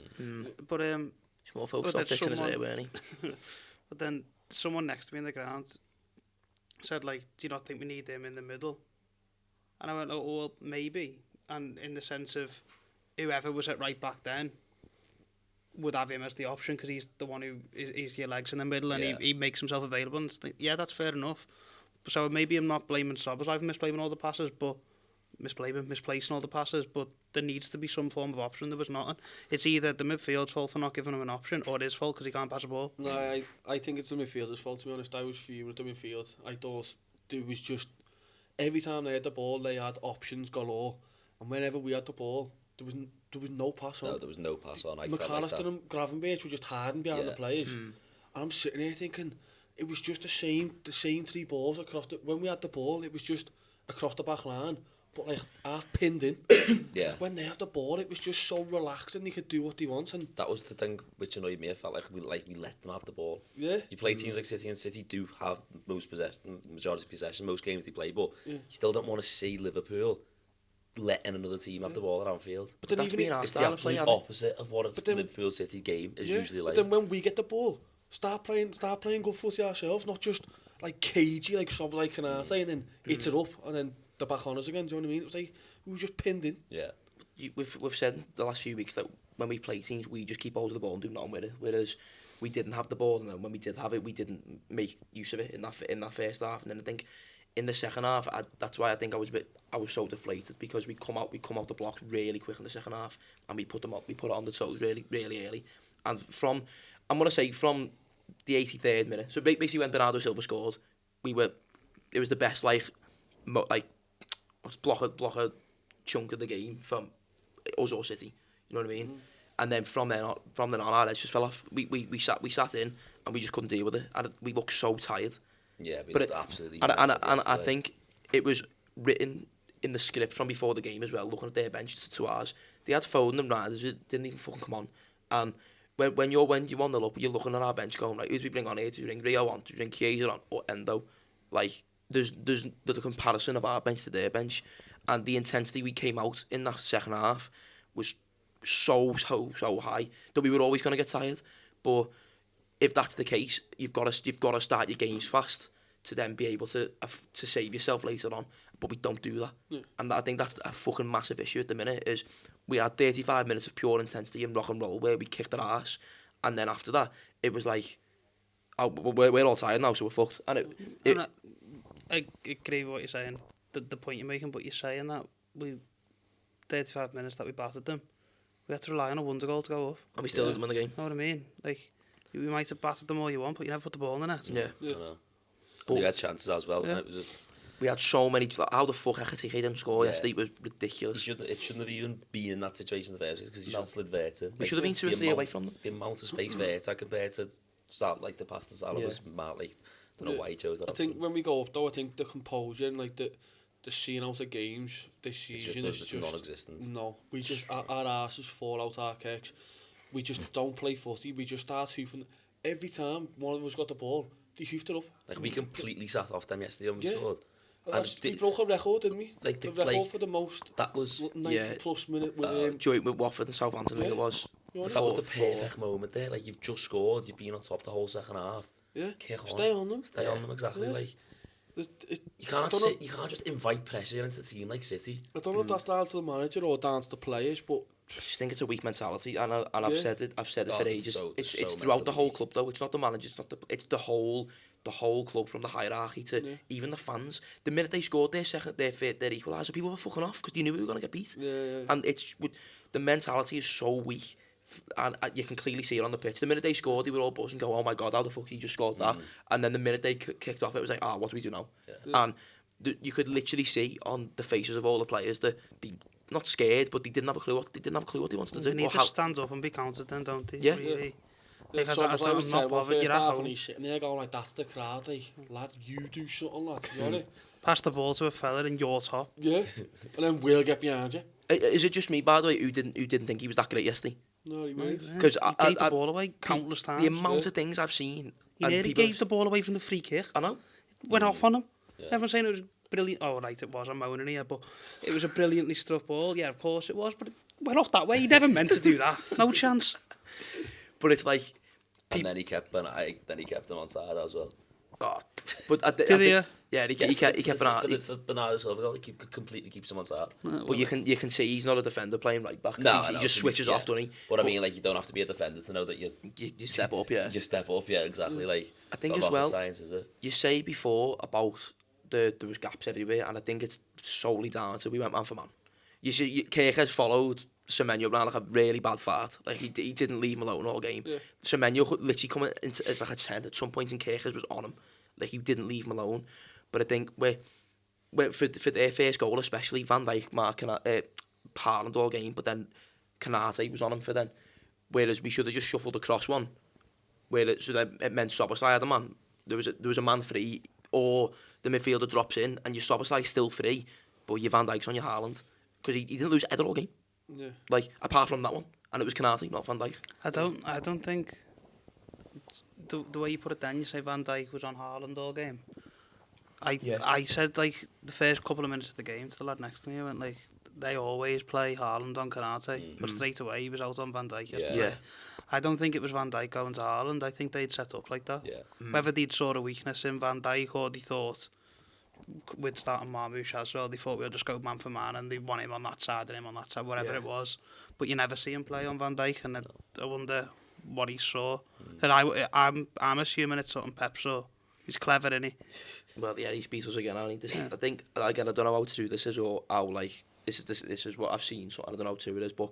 [SPEAKER 2] But
[SPEAKER 1] he's more focused
[SPEAKER 2] But
[SPEAKER 1] on
[SPEAKER 2] there's
[SPEAKER 1] fixing his
[SPEAKER 2] someone-
[SPEAKER 1] hair, weren't he?
[SPEAKER 2] but then someone next to me in the ground said, like, do you not think we need him in the middle? And I went, oh, well, maybe. And in the sense of whoever was at right back then would have him as the option because he's the one who is your legs in the middle and he makes himself available. And yeah, that's fair enough. So maybe I'm not blaming Szoboszlai for misblaming all the passes, but misplacing all the passes, but there needs to be some form of option. There was nothing. It's either the midfield's fault for not giving him an option or his fault because he can't pass a ball.
[SPEAKER 3] No, I think it's the midfielder's fault, to be honest. I was fuming at the midfield. I thought there was just, every time they had the ball, they had options galore. And whenever we had the ball, there was no pass on.
[SPEAKER 4] No, there was no pass on. I felt like
[SPEAKER 3] McAllister
[SPEAKER 4] that.
[SPEAKER 3] and Gravenberch were just hiding behind the players. And I'm sitting here thinking, it was just the same 3 balls across the, when we had the ball, it was just across the back line, but like half pinned in.
[SPEAKER 4] Yeah.
[SPEAKER 3] Like when they had the ball, it was just so relaxed and they could do what they want. And
[SPEAKER 4] That was the thing which annoyed me. I felt like we let them have the ball.
[SPEAKER 3] yeah,
[SPEAKER 4] You play teams like City, and City do have majority of possession, most games they play, but you still don't want to see Liverpool letting another team have the ball at Anfield.
[SPEAKER 3] but then
[SPEAKER 1] That's
[SPEAKER 3] even
[SPEAKER 1] been our
[SPEAKER 4] It's the
[SPEAKER 1] style of play,
[SPEAKER 4] absolute
[SPEAKER 1] hasn't it?
[SPEAKER 4] opposite of what a Liverpool City game is usually like.
[SPEAKER 3] But then when we get the ball, start playing good footy ourselves, not just like cagey like Szobo, like Canati, and then hit it up and then the back on us again. Do you know what I mean? It was like we were just pinned in.
[SPEAKER 4] Yeah.
[SPEAKER 1] We've said the last few weeks that when we play teams, we just keep hold of the ball and do nothing with it. Whereas we didn't have the ball, and then when we did have it, we didn't make use of it in that first half. And then I think in the second half, that's why I think I was so deflated, because we come out the blocks really quick in the second half, and we put it on the toes really early. And from the 83rd minute, so basically when Bernardo Silva scored, it was the best blocker chunk of the game from us or City. You know what I mean? And then from then on, our heads just fell off. We sat in and we just couldn't deal with it. And we looked so tired.
[SPEAKER 4] Yeah, we
[SPEAKER 1] But
[SPEAKER 4] looked absolutely.
[SPEAKER 1] And I
[SPEAKER 4] yesterday.
[SPEAKER 1] think it was written in the script from before the game as well. Looking at their bench to 2 hours, they had Foden and Riders who didn't even fucking come on. And when you're 1-0 up, you're looking at our bench going, like, who do we bring on here? Do we bring Rio on? Do we bring Chiesa on? Or Endo? Like, there's the comparison of our bench to their bench, and the intensity we came out in that second half was so high that we were always going to get tired. But if that's the case, you've got to start your games fast to then be able to save yourself later on. But we don't do that, and I think that's a fucking massive issue at the minute. Is we had 35 minutes of pure intensity and rock and roll where we kicked our ass, and then after that it was like, oh, we're all tired now, so we're fucked. And
[SPEAKER 2] I agree with what you're saying, the point you're making, but you're saying that 35 minutes that we battered them, we had to rely on a wonder goal to go up.
[SPEAKER 1] and we still didn't win the game.
[SPEAKER 2] Know what I mean? Like, we might have battered them all you want, but you never put the ball in the net.
[SPEAKER 1] Yeah.
[SPEAKER 4] I know. And we had chances as well.
[SPEAKER 2] Yeah.
[SPEAKER 4] And it was
[SPEAKER 1] We had so many... How the fuck Echete didn't score
[SPEAKER 4] Yeah.
[SPEAKER 1] yesterday was ridiculous.
[SPEAKER 4] It shouldn't have even been in that situation in the first place because you should have slid Vert in.
[SPEAKER 1] We should have been 2 or 3 away from them.
[SPEAKER 4] The amount of space Vert compared to like the pass to Salah was mad. Like, I don't know why he chose that.
[SPEAKER 3] I think when we go up though, I think the composure and like the seeing out of games this season is just
[SPEAKER 4] non-existent.
[SPEAKER 3] No, we just our asses fall out our kicks. We just don't play footy. We just start hoofing. Every time one of us got the ball, they hoofed it up.
[SPEAKER 4] Like, we completely sat off them yesterday when we scored.
[SPEAKER 3] We broke a record, didn't we?
[SPEAKER 4] Like
[SPEAKER 3] the record for the most.
[SPEAKER 4] That was
[SPEAKER 3] 90 plus minute with
[SPEAKER 1] joint with Watford and Southampton, I think it was.
[SPEAKER 4] that was the perfect moment there. Like, you've just scored, you've been on top the whole second half.
[SPEAKER 3] Yeah,
[SPEAKER 4] kick on.
[SPEAKER 3] Stay on them.
[SPEAKER 4] Stay on them, exactly. Like, you can't just invite pressure into a team like City.
[SPEAKER 3] I don't know if that's down to the manager or down to the players, but
[SPEAKER 1] I just think it's a weak mentality, and I've said it for ages. It's
[SPEAKER 4] so
[SPEAKER 1] throughout the whole
[SPEAKER 4] mentally
[SPEAKER 1] club though. It's not the manager. It's the whole club, from the hierarchy to even the fans. The minute they scored their equaliser, people were fucking off because they knew we were gonna get beat. And the mentality is so weak. And you can clearly see it on the pitch. The minute they scored, they were all buzzing, go, "Oh my god, how the fuck he just scored that?" And then the minute they kicked off, it was like, what do we do now? And you could literally see on the faces of all the players that they not scared, but they didn't have a clue what they wanted to do.
[SPEAKER 2] They need to stand up and be counted then, don't they?
[SPEAKER 1] Yeah.
[SPEAKER 2] Really.
[SPEAKER 3] Like,
[SPEAKER 2] I'm not bothered, you're at home.
[SPEAKER 3] and he's sitting there going like, that's the crowd, like, lad, you do something, lad, you know it?
[SPEAKER 2] Pass the ball to a fella in your top.
[SPEAKER 3] Yeah, and then we'll get behind you.
[SPEAKER 1] Is it just me, by the way, who didn't think he was that great yesterday?
[SPEAKER 3] No, he might.
[SPEAKER 1] Because
[SPEAKER 2] He gave the ball away countless times.
[SPEAKER 1] The amount of things I've seen.
[SPEAKER 2] He nearly gave the ball away from the free kick.
[SPEAKER 1] I know.
[SPEAKER 2] Went off on him. Everyone's saying it was brilliant. Oh, right, it was. I'm moaning here, but it was a brilliantly struck ball. Yeah, of course it was, but it went off that way. He never meant to do that. No chance.
[SPEAKER 1] But it's like...
[SPEAKER 4] And then he kept him on side as well.
[SPEAKER 1] Oh, but
[SPEAKER 2] Did he?
[SPEAKER 1] Yeah, he kept Bernardo.
[SPEAKER 4] For Bernardo Silva, he completely keeps him on side.
[SPEAKER 1] But you can see he's not a defender playing right back.
[SPEAKER 4] No,
[SPEAKER 1] he just switches off, doesn't he?
[SPEAKER 4] But I mean, like, you don't have to be a defender to know that you
[SPEAKER 1] step up, yeah.
[SPEAKER 4] You step up, yeah, exactly. Like,
[SPEAKER 1] I think as well, science, is it? You say before about there was gaps everywhere, and I think it's solely down to we went man for man. You see, Kirk followed Semenyo around like a really bad fart. Like, he didn't leave him alone all game. Yeah. Semenyo literally coming into as like a 10 at some point, and Kirk was on him. Like, he didn't leave him alone. But I think for their first goal especially, Van Dijk marking Haaland all game, but then Kanate was on him for then. Whereas we should have just shuffled across one. So that it meant Szoboszlai had a man. There was a man free, or the midfielder drops in and your Szoboszlai still free, but your Van Dijk's on your Haaland. Because he didn't lose either all game. Yeah. Like, apart from that one. And it was Kanate, not Van Dijk.
[SPEAKER 2] I don't think the way you put it then, you say Van Dijk was on Haaland all game. I said, like, the first couple of minutes of the game to the lad next to me, I went, like, they always play Haaland on Kanate, but straight away he was out on Van Dijk yesterday. Yeah. I don't think it was Van Dijk going to Haaland. I think they'd set up like that. Yeah. Whether they'd saw a weakness in Van Dijk or they thought, with starting Marmoush as well, they thought we'll just go man for man and they want him on that side and him on that side, whatever it was. But you never see him play on Van Dijk, and I wonder what he saw. And I'm assuming it's something Pep saw. He's clever, isn't he?
[SPEAKER 1] Well, yeah, he's beat us again. I think, again, I don't know how to do this or how, like, this is what I've seen, so I don't know how true it is, but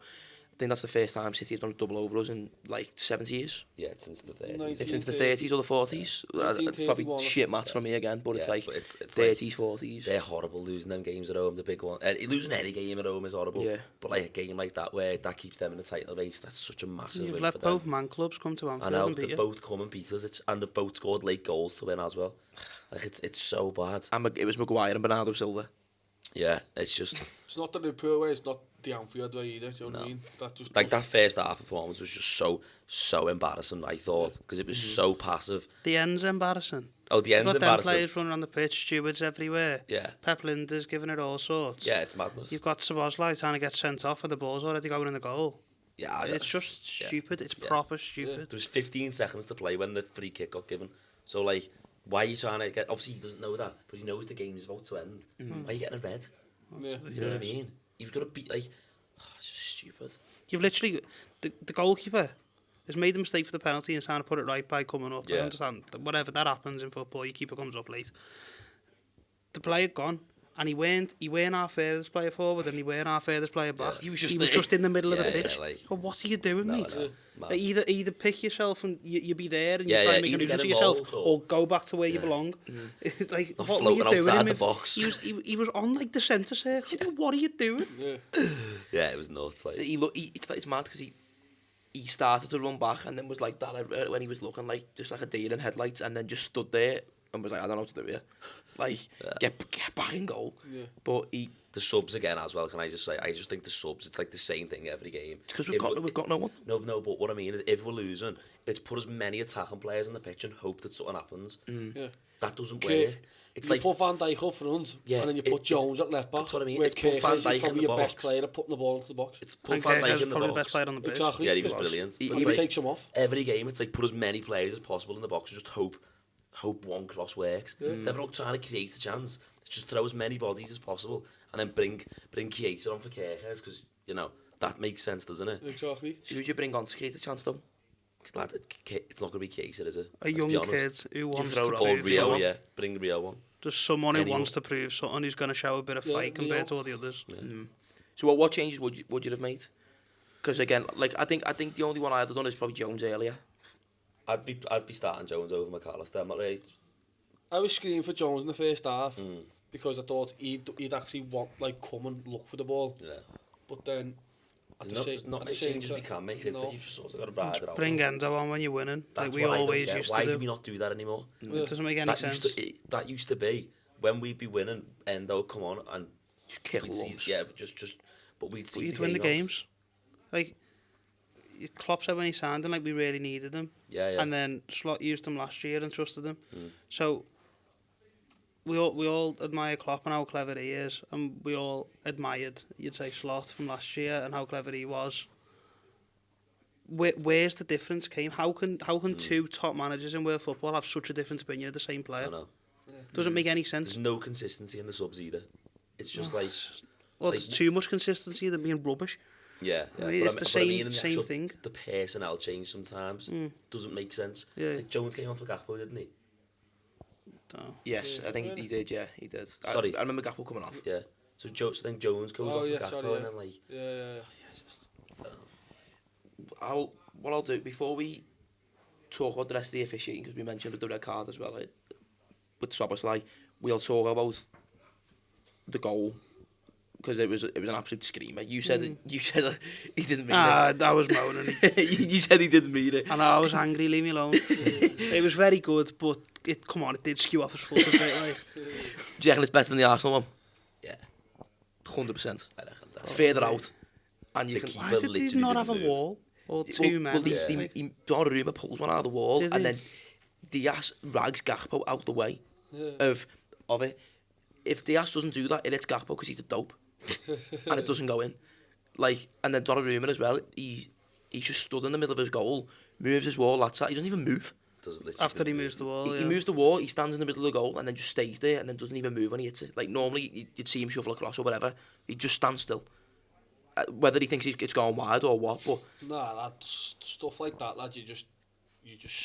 [SPEAKER 1] I think that's the first time City have done a double over us in, like, 70 years.
[SPEAKER 4] Yeah, it's since the 30s.
[SPEAKER 1] It's since the 30s or the 40s. It's probably shit maths from me again, but it's like it's 30s, 40s.
[SPEAKER 4] They're horrible losing them games at home, the big one. Losing any game at home is horrible. Yeah. But, like, a game like that where that keeps them in the title race, that's such a massive win for them.
[SPEAKER 2] You've let both man clubs come to Anfield and beat you.
[SPEAKER 4] They've both come and beat us, and they've both scored late goals to win as well. Like, it's so bad.
[SPEAKER 1] And it was Maguire and Bernardo Silva.
[SPEAKER 4] Yeah, it's just...
[SPEAKER 3] It's not the Liverpool way, it's not the Anfield way either, do you know what I mean?
[SPEAKER 4] That first half performance was just so embarrassing, I thought, because it was so passive.
[SPEAKER 2] The end's embarrassing.
[SPEAKER 4] Oh, the end's embarrassing.
[SPEAKER 2] You've got them players running on the pitch, stewards everywhere.
[SPEAKER 4] Yeah.
[SPEAKER 2] Pep Linder's giving it all sorts.
[SPEAKER 4] Yeah, it's madness.
[SPEAKER 2] You've got Szoboszlai trying to get sent off and the ball's already going in the goal.
[SPEAKER 4] Yeah,
[SPEAKER 2] it's just stupid. It's proper stupid.
[SPEAKER 4] There was 15 seconds to play when the free kick got given. So, like, why are you trying to get... Obviously, he doesn't know that, but he knows the game is about to end. Why are you getting a red? Yeah. You know what I mean? He was going to beat, like... it's just stupid.
[SPEAKER 2] You've literally... The goalkeeper has made the mistake for the penalty and trying to put it right by coming up. I understand. Whatever, that happens in football. Your keeper comes up late. The player gone, and he weren't our furthest player forward, and he weren't our furthest player back.
[SPEAKER 1] He was just
[SPEAKER 2] He was
[SPEAKER 1] there.
[SPEAKER 2] just in the middle of the
[SPEAKER 4] Yeah,
[SPEAKER 2] pitch.
[SPEAKER 4] like-
[SPEAKER 2] Well, what are you doing,
[SPEAKER 4] No,
[SPEAKER 2] mate?
[SPEAKER 4] no, mad.
[SPEAKER 2] Either pick yourself and you be there and you
[SPEAKER 4] Yeah,
[SPEAKER 2] try
[SPEAKER 4] yeah,
[SPEAKER 2] and make a
[SPEAKER 4] either
[SPEAKER 2] nuisance
[SPEAKER 4] get
[SPEAKER 2] of yourself,
[SPEAKER 4] involved
[SPEAKER 2] or go back to where you
[SPEAKER 4] Yeah.
[SPEAKER 2] belong. Like,
[SPEAKER 4] Not
[SPEAKER 2] what were you
[SPEAKER 4] floating
[SPEAKER 2] doing?
[SPEAKER 4] outside the
[SPEAKER 2] him?
[SPEAKER 4] box.
[SPEAKER 2] He was on like the centre circle. What are you doing?
[SPEAKER 3] Yeah.
[SPEAKER 4] Yeah, it was nuts. Like,
[SPEAKER 1] It's mad because he started to run back and then was like that when he was looking like just like a deer in headlights, and then just stood there and was like, I don't know what to do here. Like, get back in goal.
[SPEAKER 3] Yeah.
[SPEAKER 1] But the
[SPEAKER 4] subs again as well, can I just say, I just think the subs, it's like the same thing every game.
[SPEAKER 1] It's because we've got no one.
[SPEAKER 4] No, but what I mean is, if we're losing, it's put as many attacking players on the pitch and hope that something happens.
[SPEAKER 3] Yeah.
[SPEAKER 4] That doesn't
[SPEAKER 3] Okay.
[SPEAKER 4] work. It's
[SPEAKER 3] You
[SPEAKER 4] like,
[SPEAKER 3] put Van Dijk up front,
[SPEAKER 4] Yeah,
[SPEAKER 3] and then you
[SPEAKER 4] it-
[SPEAKER 3] put Jones at left back.
[SPEAKER 4] that's what I mean.
[SPEAKER 3] Where
[SPEAKER 4] It's put Van
[SPEAKER 3] Kirk is
[SPEAKER 4] Dijk in
[SPEAKER 3] probably
[SPEAKER 4] the
[SPEAKER 3] your best
[SPEAKER 4] box.
[SPEAKER 3] player at putting the ball into the box.
[SPEAKER 4] it's put
[SPEAKER 2] And
[SPEAKER 4] Van
[SPEAKER 2] Kirk
[SPEAKER 4] Dijk
[SPEAKER 2] is
[SPEAKER 4] in the
[SPEAKER 2] probably
[SPEAKER 4] box.
[SPEAKER 2] the best player on the pitch.
[SPEAKER 3] Exactly.
[SPEAKER 4] Yeah, he was
[SPEAKER 1] was.
[SPEAKER 4] brilliant.
[SPEAKER 1] He-
[SPEAKER 4] But
[SPEAKER 3] And
[SPEAKER 4] it's
[SPEAKER 3] he
[SPEAKER 4] like,
[SPEAKER 3] takes him off.
[SPEAKER 4] every game, it's like put as many players as possible in the box and just hope one cross works. It's never about trying to create a chance. It's just throw as many bodies as possible and then bring Chiesa on for Kirkers, because, you know, that makes sense, doesn't it?
[SPEAKER 3] Exactly.
[SPEAKER 1] Who would you bring on to create a chance though?
[SPEAKER 4] Lad, it's not going to be Chiesa, is it?
[SPEAKER 2] A
[SPEAKER 4] Let's
[SPEAKER 2] young
[SPEAKER 4] be honest.
[SPEAKER 2] kid who wants
[SPEAKER 1] throw
[SPEAKER 2] to
[SPEAKER 1] it
[SPEAKER 4] Or
[SPEAKER 2] prove
[SPEAKER 4] Rio,
[SPEAKER 2] something.
[SPEAKER 4] yeah. Bring Rio on.
[SPEAKER 2] Just someone who
[SPEAKER 4] Anyone.
[SPEAKER 2] wants to prove something, who's going to show a bit of
[SPEAKER 3] Yeah,
[SPEAKER 2] fight compared
[SPEAKER 3] Rio.
[SPEAKER 2] to all the others.
[SPEAKER 1] So what changes would you have made? Because again, like I think the only one I'd have done is probably Jones earlier.
[SPEAKER 4] I'd be starting Jones over McAllister. I'm not really.
[SPEAKER 3] I was screaming for Jones in the first half because I thought he'd actually come and look for the ball.
[SPEAKER 4] Yeah.
[SPEAKER 3] But then
[SPEAKER 4] There's not many changes we can make. Is that you've sort of got to ride it out.
[SPEAKER 2] Bring Endo on when you're winning,
[SPEAKER 4] That's
[SPEAKER 2] like we
[SPEAKER 4] what I don't
[SPEAKER 2] always
[SPEAKER 4] get.
[SPEAKER 2] used
[SPEAKER 4] Why
[SPEAKER 2] to
[SPEAKER 4] do
[SPEAKER 2] do.
[SPEAKER 4] we not do that anymore?
[SPEAKER 2] It doesn't make any
[SPEAKER 4] That
[SPEAKER 2] sense.
[SPEAKER 4] that used to be when we'd be winning. Endo would come on and
[SPEAKER 1] Just kick
[SPEAKER 4] we'd see,
[SPEAKER 1] lumps.
[SPEAKER 4] yeah, but we'd see
[SPEAKER 2] But you'd
[SPEAKER 4] the
[SPEAKER 2] win the
[SPEAKER 4] game out.
[SPEAKER 2] games. Like, Klopp said when he signed him, like, we really needed him.
[SPEAKER 4] Yeah.
[SPEAKER 2] And then Slot used him last year and trusted him. So we all admire Klopp and how clever he is, and we all admired, you'd say, Slot from last year and how clever he was. Where's the difference came? How can two top managers in world football have such a different opinion of the same
[SPEAKER 4] I
[SPEAKER 2] player?
[SPEAKER 4] know.
[SPEAKER 2] Doesn't make any sense.
[SPEAKER 4] There's no consistency in the subs either. It's just like,
[SPEAKER 2] Well,
[SPEAKER 4] like-
[SPEAKER 2] there's too much consistency than being rubbish.
[SPEAKER 4] yeah.
[SPEAKER 2] I mean, it's the
[SPEAKER 4] but I mean
[SPEAKER 2] same-
[SPEAKER 4] in the
[SPEAKER 2] same
[SPEAKER 4] actual-
[SPEAKER 2] thing.
[SPEAKER 4] The personnel change sometimes doesn't make sense.
[SPEAKER 2] Yeah.
[SPEAKER 4] Like Jones came on for Gakpo, didn't he?
[SPEAKER 2] So,
[SPEAKER 1] Yes, I think he did. Yeah, he did.
[SPEAKER 4] Sorry.
[SPEAKER 1] I remember Gakpo coming off.
[SPEAKER 4] Yeah. So then Jones goes
[SPEAKER 3] Oh,
[SPEAKER 4] off
[SPEAKER 3] yeah,
[SPEAKER 4] for Gakpo,
[SPEAKER 3] sorry, yeah.
[SPEAKER 4] and then like,
[SPEAKER 3] Yeah.
[SPEAKER 4] I don't know.
[SPEAKER 1] What I'll do before we talk about the rest of the officiating, because we mentioned with the red card as well, with Szoboszlai, we'll talk about the goal, because it was an absolute screamer. You said he didn't mean
[SPEAKER 2] I was moaning.
[SPEAKER 1] it. You said he didn't mean it.
[SPEAKER 2] And I was angry, leave me alone. It was very good, but it did skew off his foot a bit. Like.
[SPEAKER 1] Do you reckon it's better than the Arsenal one?
[SPEAKER 4] Yeah.
[SPEAKER 1] 100%.
[SPEAKER 4] I reckon
[SPEAKER 1] It's
[SPEAKER 4] that's
[SPEAKER 1] further out, and you
[SPEAKER 4] The
[SPEAKER 1] can.
[SPEAKER 4] keeper
[SPEAKER 2] Why did he
[SPEAKER 4] literally
[SPEAKER 2] not
[SPEAKER 4] didn't
[SPEAKER 2] have a
[SPEAKER 4] move.
[SPEAKER 2] wall or two men?
[SPEAKER 1] Well, he Donnarumma pulls one out of the wall,
[SPEAKER 2] Did
[SPEAKER 1] and
[SPEAKER 2] he?
[SPEAKER 1] then Diaz rags Gakpo out the way of it. If Diaz doesn't do that, it hits Gakpo because he's a dope, and it doesn't go in. Like, and then Donnarumma as well. He's just stood in the middle of his goal, moves his wall. That's that. He doesn't even move.
[SPEAKER 2] After he moves the wall,
[SPEAKER 1] He moves the wall. He stands in the middle of the goal and then just stays there, and then doesn't even move when he hits it. Like normally, you'd see him shuffle across or whatever. He just stands still. Whether he thinks it's going wide or what, but
[SPEAKER 3] Nah, that's stuff like that, lad. You just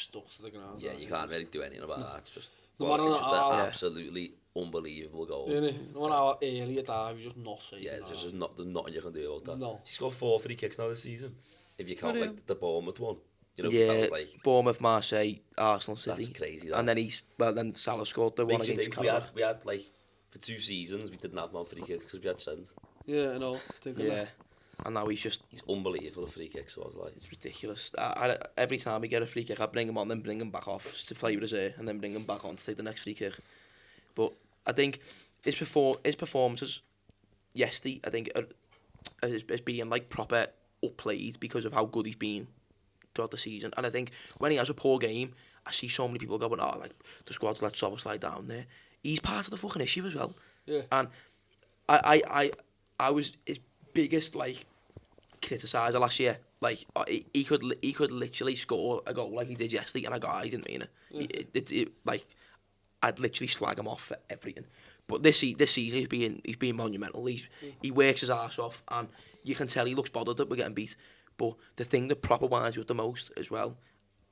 [SPEAKER 3] stuck to the ground.
[SPEAKER 4] Yeah, you can't really do anything about that. It's just,
[SPEAKER 3] No
[SPEAKER 4] well,
[SPEAKER 3] matter
[SPEAKER 4] it's just
[SPEAKER 3] how-
[SPEAKER 4] an absolutely unbelievable goal.
[SPEAKER 3] Innit? No matter how early you dive, you just not safe.
[SPEAKER 4] Yeah, there's nothing you can do about that.
[SPEAKER 3] No.
[SPEAKER 4] He's scored 4 free kicks now this season. If you count
[SPEAKER 2] Brilliant.
[SPEAKER 4] like the Bournemouth one, you know,
[SPEAKER 1] yeah,
[SPEAKER 4] that was like,
[SPEAKER 1] Bournemouth, Marseille, Arsenal, City.
[SPEAKER 4] that's crazy. That.
[SPEAKER 1] And then Salah scored the one
[SPEAKER 4] Makes you
[SPEAKER 1] against
[SPEAKER 4] think
[SPEAKER 1] Carr.
[SPEAKER 4] we had like for 2 seasons we didn't have man free kicks because we had Trent.
[SPEAKER 3] Yeah, I know. Think of
[SPEAKER 1] Yeah,
[SPEAKER 3] that.
[SPEAKER 1] and now he's
[SPEAKER 4] Unbelievable at free kicks. So I was like,
[SPEAKER 1] it's ridiculous. Every time we get a free kick, I bring him on, then bring him back off to play reserve, and then bring him back on to take the next free kick. But I think his performances yesterday, I think, is being like proper upplayed because of how good he's been throughout the season. And I think when he has a poor game, I see so many people going, "Oh, like the squad's let Szoboszlai down there." He's part of the fucking issue as well.
[SPEAKER 3] Yeah.
[SPEAKER 1] And I was his biggest like criticiser last year. Like he could literally score a goal like he did yesterday, and I didn't mean it. Like I'd literally slag him off for everything. But this season he's been monumental. He works his arse off, and you can tell he looks bothered that we're getting beat. But the thing that proper winds you up the most as well,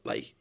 [SPEAKER 1] like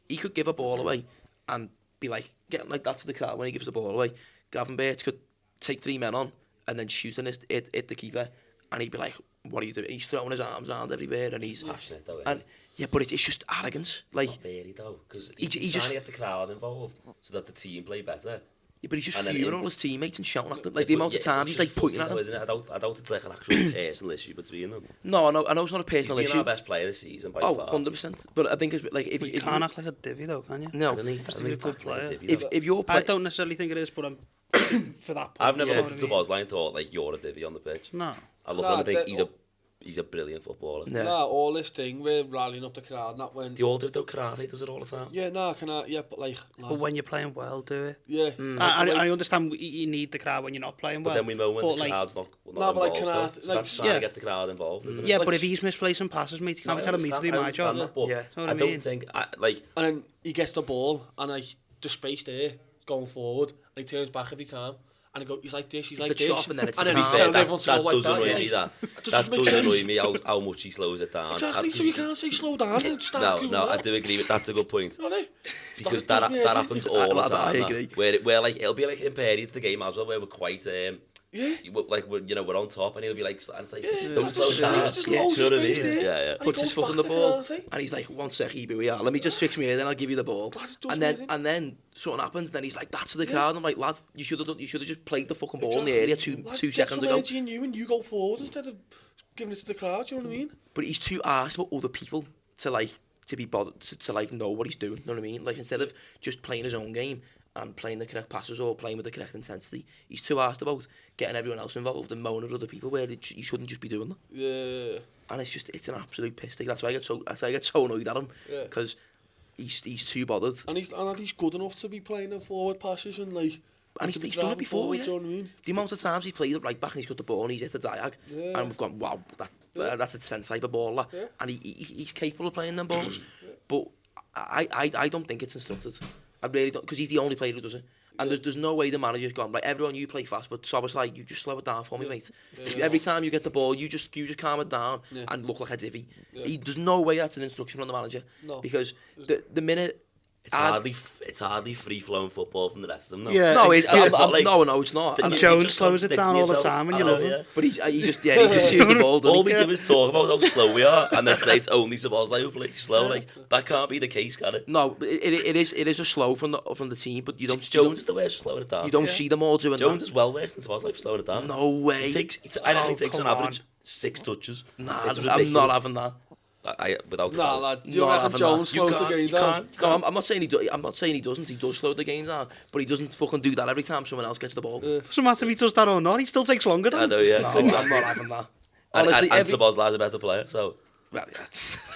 [SPEAKER 1] he could give a ball away and be like getting like that to the crowd when he gives the ball away. Gravenberch could take 3 men on, and then shoot and hit the keeper, and he'd be like, what are you doing? He's throwing his arms around everywhere, and he's...
[SPEAKER 4] Passionate though,
[SPEAKER 1] and yeah, but it's just arrogance. Like,
[SPEAKER 4] not really though, because
[SPEAKER 1] he
[SPEAKER 4] he's
[SPEAKER 1] just...
[SPEAKER 4] trying to get the crowd involved so that the team play better.
[SPEAKER 1] Yeah, but he's just
[SPEAKER 4] And then
[SPEAKER 1] fuming
[SPEAKER 4] in-
[SPEAKER 1] all his teammates and shouting at them. Like, the
[SPEAKER 4] But
[SPEAKER 1] amount of times he's
[SPEAKER 4] it's
[SPEAKER 1] like
[SPEAKER 4] just
[SPEAKER 1] pointing
[SPEAKER 4] footy
[SPEAKER 1] at them.
[SPEAKER 4] though, isn't it? I doubt it's like an actual personal issue between them.
[SPEAKER 1] No, I know it's not a
[SPEAKER 4] He's
[SPEAKER 1] personal
[SPEAKER 4] been
[SPEAKER 1] issue.
[SPEAKER 4] our best player this season by
[SPEAKER 1] Oh,
[SPEAKER 4] far.
[SPEAKER 1] 100%. But I think it's like if
[SPEAKER 2] You can't act like a divvy though, can you?
[SPEAKER 4] I
[SPEAKER 1] no,
[SPEAKER 4] don't think
[SPEAKER 2] Just
[SPEAKER 4] I
[SPEAKER 2] to be a
[SPEAKER 4] think
[SPEAKER 2] good
[SPEAKER 4] that's like
[SPEAKER 2] player.
[SPEAKER 4] divvy, though.
[SPEAKER 1] if you're
[SPEAKER 2] I
[SPEAKER 1] playing,
[SPEAKER 2] don't necessarily think it is, but I'm for that.
[SPEAKER 4] I've never
[SPEAKER 2] you know
[SPEAKER 4] looked at
[SPEAKER 2] what I mean?
[SPEAKER 4] Szoboszlai and thought like you're a divvy on the pitch.
[SPEAKER 2] No.
[SPEAKER 4] I look
[SPEAKER 3] Nah,
[SPEAKER 4] at him and think
[SPEAKER 3] they-
[SPEAKER 4] he's a brilliant footballer.
[SPEAKER 1] Yeah.
[SPEAKER 3] Nah, all this thing, we're rallying up the crowd, and that when...
[SPEAKER 4] The all do though, karate does it all the time.
[SPEAKER 3] Yeah, nah, but like...
[SPEAKER 2] But
[SPEAKER 3] lads,
[SPEAKER 2] when you're playing well, do it.
[SPEAKER 3] yeah.
[SPEAKER 2] I understand you need the crowd when you're not playing
[SPEAKER 4] But
[SPEAKER 2] well.
[SPEAKER 4] then we moan when
[SPEAKER 2] but
[SPEAKER 4] the
[SPEAKER 2] like,
[SPEAKER 4] crowd's not
[SPEAKER 3] No, but like,
[SPEAKER 4] involved.
[SPEAKER 3] can I-
[SPEAKER 4] though. So
[SPEAKER 3] like,
[SPEAKER 4] that's trying
[SPEAKER 2] yeah.
[SPEAKER 4] to get the crowd involved, isn't it?
[SPEAKER 2] Yeah,
[SPEAKER 3] like,
[SPEAKER 2] but if he's misplacing passes, mate, you can't
[SPEAKER 4] No,
[SPEAKER 2] tell me to do my job.
[SPEAKER 4] that, but
[SPEAKER 1] Yeah.
[SPEAKER 2] Know what
[SPEAKER 4] I
[SPEAKER 2] I mean?
[SPEAKER 4] don't think like
[SPEAKER 3] And then he gets the ball, and like, the space there, going forward, and he turns back every time, and he's like this, he's
[SPEAKER 1] It's
[SPEAKER 3] like
[SPEAKER 1] the
[SPEAKER 3] this.
[SPEAKER 1] chop and then it's
[SPEAKER 3] and
[SPEAKER 1] the
[SPEAKER 3] then
[SPEAKER 1] calm.
[SPEAKER 3] he's
[SPEAKER 4] fair, that
[SPEAKER 3] everyone's all like
[SPEAKER 4] does annoy
[SPEAKER 3] yeah.
[SPEAKER 4] me. That
[SPEAKER 3] doesn't make
[SPEAKER 4] does annoy
[SPEAKER 3] sense.
[SPEAKER 4] me how much he slows it down.
[SPEAKER 3] Exactly, so you can't say slow down and start
[SPEAKER 4] No, I do agree with that's a good point. Because
[SPEAKER 3] That
[SPEAKER 4] that
[SPEAKER 3] does me
[SPEAKER 4] happens all the
[SPEAKER 1] Lad, I
[SPEAKER 4] time.
[SPEAKER 1] agree.
[SPEAKER 4] Where like it'll be like in periods of the game as well, where we're quite we're on top, and he'll be like, and it's like don't slow it down.
[SPEAKER 3] Just
[SPEAKER 4] Do you know
[SPEAKER 3] loads of
[SPEAKER 4] what I mean?
[SPEAKER 3] space there.
[SPEAKER 4] Yeah.
[SPEAKER 3] And he
[SPEAKER 1] puts his
[SPEAKER 3] goes
[SPEAKER 1] foot
[SPEAKER 3] back
[SPEAKER 1] on the
[SPEAKER 3] to
[SPEAKER 1] ball,
[SPEAKER 3] karate.
[SPEAKER 1] and he's like, 1 sec, here we are. Let me just fix me here, then I'll give you the ball.
[SPEAKER 3] Lads, it does
[SPEAKER 1] And then
[SPEAKER 3] amazing.
[SPEAKER 1] something happens, then he's like, that's the crowd. I'm like, lads, you should have just played the fucking ball in the
[SPEAKER 3] Exactly.
[SPEAKER 1] area
[SPEAKER 3] Like,
[SPEAKER 1] two
[SPEAKER 3] get
[SPEAKER 1] seconds
[SPEAKER 3] some
[SPEAKER 1] ago.
[SPEAKER 3] energy in you, and you go forward instead of giving it to the crowd. You know what I mean?
[SPEAKER 1] But he's too arsed about other people to be bothered to like know what he's doing. You know what I mean? Like, instead of just playing his own game and playing the correct passes or playing with the correct intensity, he's too arsed about getting everyone else involved and moaning at other people where you shouldn't just be doing that.
[SPEAKER 3] Yeah.
[SPEAKER 1] And it's an absolute piss take. That's why I get so annoyed at him,
[SPEAKER 3] Yeah.
[SPEAKER 1] because he's too bothered.
[SPEAKER 3] And he's good enough to be playing the forward passes and like.
[SPEAKER 1] And
[SPEAKER 3] to be
[SPEAKER 1] he's done it
[SPEAKER 3] driving
[SPEAKER 1] before,
[SPEAKER 3] forward,
[SPEAKER 1] yeah.
[SPEAKER 3] do you know what I mean?
[SPEAKER 1] The amount of times he's played it right back and he's got the ball and he's hit the diag,
[SPEAKER 3] Yeah.
[SPEAKER 1] and we've gone, wow, that's a 10 type of baller,
[SPEAKER 3] Yeah.
[SPEAKER 1] and he's capable of playing them balls. But I don't think it's instructed. I really don't, because he's the only player who does it. And there's no way the manager's gone, right, everyone, you play fast, but Szoboszlai, you just slow it down for me, mate.
[SPEAKER 3] Yeah.
[SPEAKER 1] Every time you get the ball, you just calm it down
[SPEAKER 3] Yeah.
[SPEAKER 1] and look like a divvy.
[SPEAKER 3] Yeah.
[SPEAKER 1] There's no way that's an instruction from the manager.
[SPEAKER 3] No.
[SPEAKER 1] Because the minute...
[SPEAKER 4] It's hardly free flowing football from the rest of them. No.
[SPEAKER 2] Yeah.
[SPEAKER 1] No,
[SPEAKER 4] It's not like-
[SPEAKER 1] no, it's not.
[SPEAKER 4] That
[SPEAKER 1] And
[SPEAKER 4] you
[SPEAKER 2] Jones
[SPEAKER 4] just
[SPEAKER 2] slows it
[SPEAKER 4] contradict
[SPEAKER 2] down all the
[SPEAKER 4] yourself.
[SPEAKER 2] time and you
[SPEAKER 4] I know,
[SPEAKER 2] love him.
[SPEAKER 4] yeah.
[SPEAKER 1] But he just cheers the ball, doesn't
[SPEAKER 4] All
[SPEAKER 1] he?
[SPEAKER 4] we do is talk about how slow we are, and then say it's only Szoboszlai who plays slow. Like that can't be the case, can it?
[SPEAKER 1] No, it is a slow from the team, but you don't.
[SPEAKER 4] Jones is the worst for slowing it down.
[SPEAKER 1] You don't see them all doing
[SPEAKER 4] Jones is well worse than Szoboszlai for slowing it down.
[SPEAKER 1] that. No way.
[SPEAKER 4] I reckon he
[SPEAKER 2] Oh,
[SPEAKER 4] takes on
[SPEAKER 2] come
[SPEAKER 4] average 6 touches.
[SPEAKER 1] Nah,
[SPEAKER 4] It's
[SPEAKER 1] I'm
[SPEAKER 4] ridiculous.
[SPEAKER 1] not having that.
[SPEAKER 4] Without a
[SPEAKER 3] Nah,
[SPEAKER 4] doubt.
[SPEAKER 3] lad. You
[SPEAKER 1] Not
[SPEAKER 3] reckon
[SPEAKER 1] having
[SPEAKER 3] Jones
[SPEAKER 1] that.
[SPEAKER 3] slows the game down?
[SPEAKER 1] No, I'm not saying I'm not saying he doesn't. He does slow the game down, but he doesn't fucking do that every time someone else gets the ball.
[SPEAKER 2] Doesn't matter if he does that or not. He still takes longer.
[SPEAKER 4] I
[SPEAKER 2] Than
[SPEAKER 4] know, yeah.
[SPEAKER 1] No, I'm not having that. Honestly,
[SPEAKER 4] and Szoboszlai's a better player, so
[SPEAKER 1] well, yeah.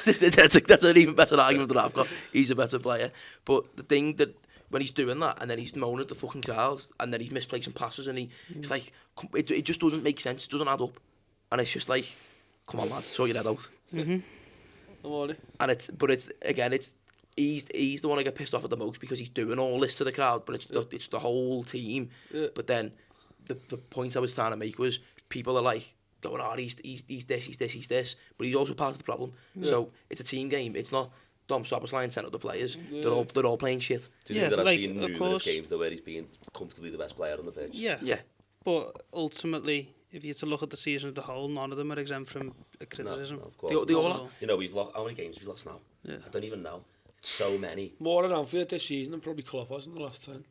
[SPEAKER 1] that's an even better argument than I've got. He's a better player. But the thing that when he's doing that and then he's moaning at the fucking crowd and then he's misplacing passes and it's like it just doesn't make sense. It doesn't add up, and it's just like, come on, lad, sort your head out.
[SPEAKER 3] Don't worry.
[SPEAKER 1] And he's the one I get pissed off at the most because he's doing all this to the crowd, but it's the whole team.
[SPEAKER 3] Yeah.
[SPEAKER 1] But then the point I was trying to make was people are like going, oh, he's this, but he's also part of the problem. So it's a team game. It's not Dom Szoboszlai and 10 other players.
[SPEAKER 3] Yeah.
[SPEAKER 1] They're all playing shit.
[SPEAKER 4] do you
[SPEAKER 2] Yeah,
[SPEAKER 4] think there has
[SPEAKER 2] like,
[SPEAKER 4] been
[SPEAKER 2] of
[SPEAKER 4] numerous
[SPEAKER 2] course.
[SPEAKER 4] games though where he's been comfortably the best player on the pitch?
[SPEAKER 2] Yeah.
[SPEAKER 1] Yeah.
[SPEAKER 2] But ultimately, if you to look at the season as a whole, none of them are exempt from criticism.
[SPEAKER 4] No, of course.
[SPEAKER 1] They all
[SPEAKER 2] So,
[SPEAKER 4] You know, we've lost how many games we've lost now?
[SPEAKER 2] Yeah.
[SPEAKER 4] I don't even know. It's so many.
[SPEAKER 3] More at Anfield this season than probably Klopp has in the last 10.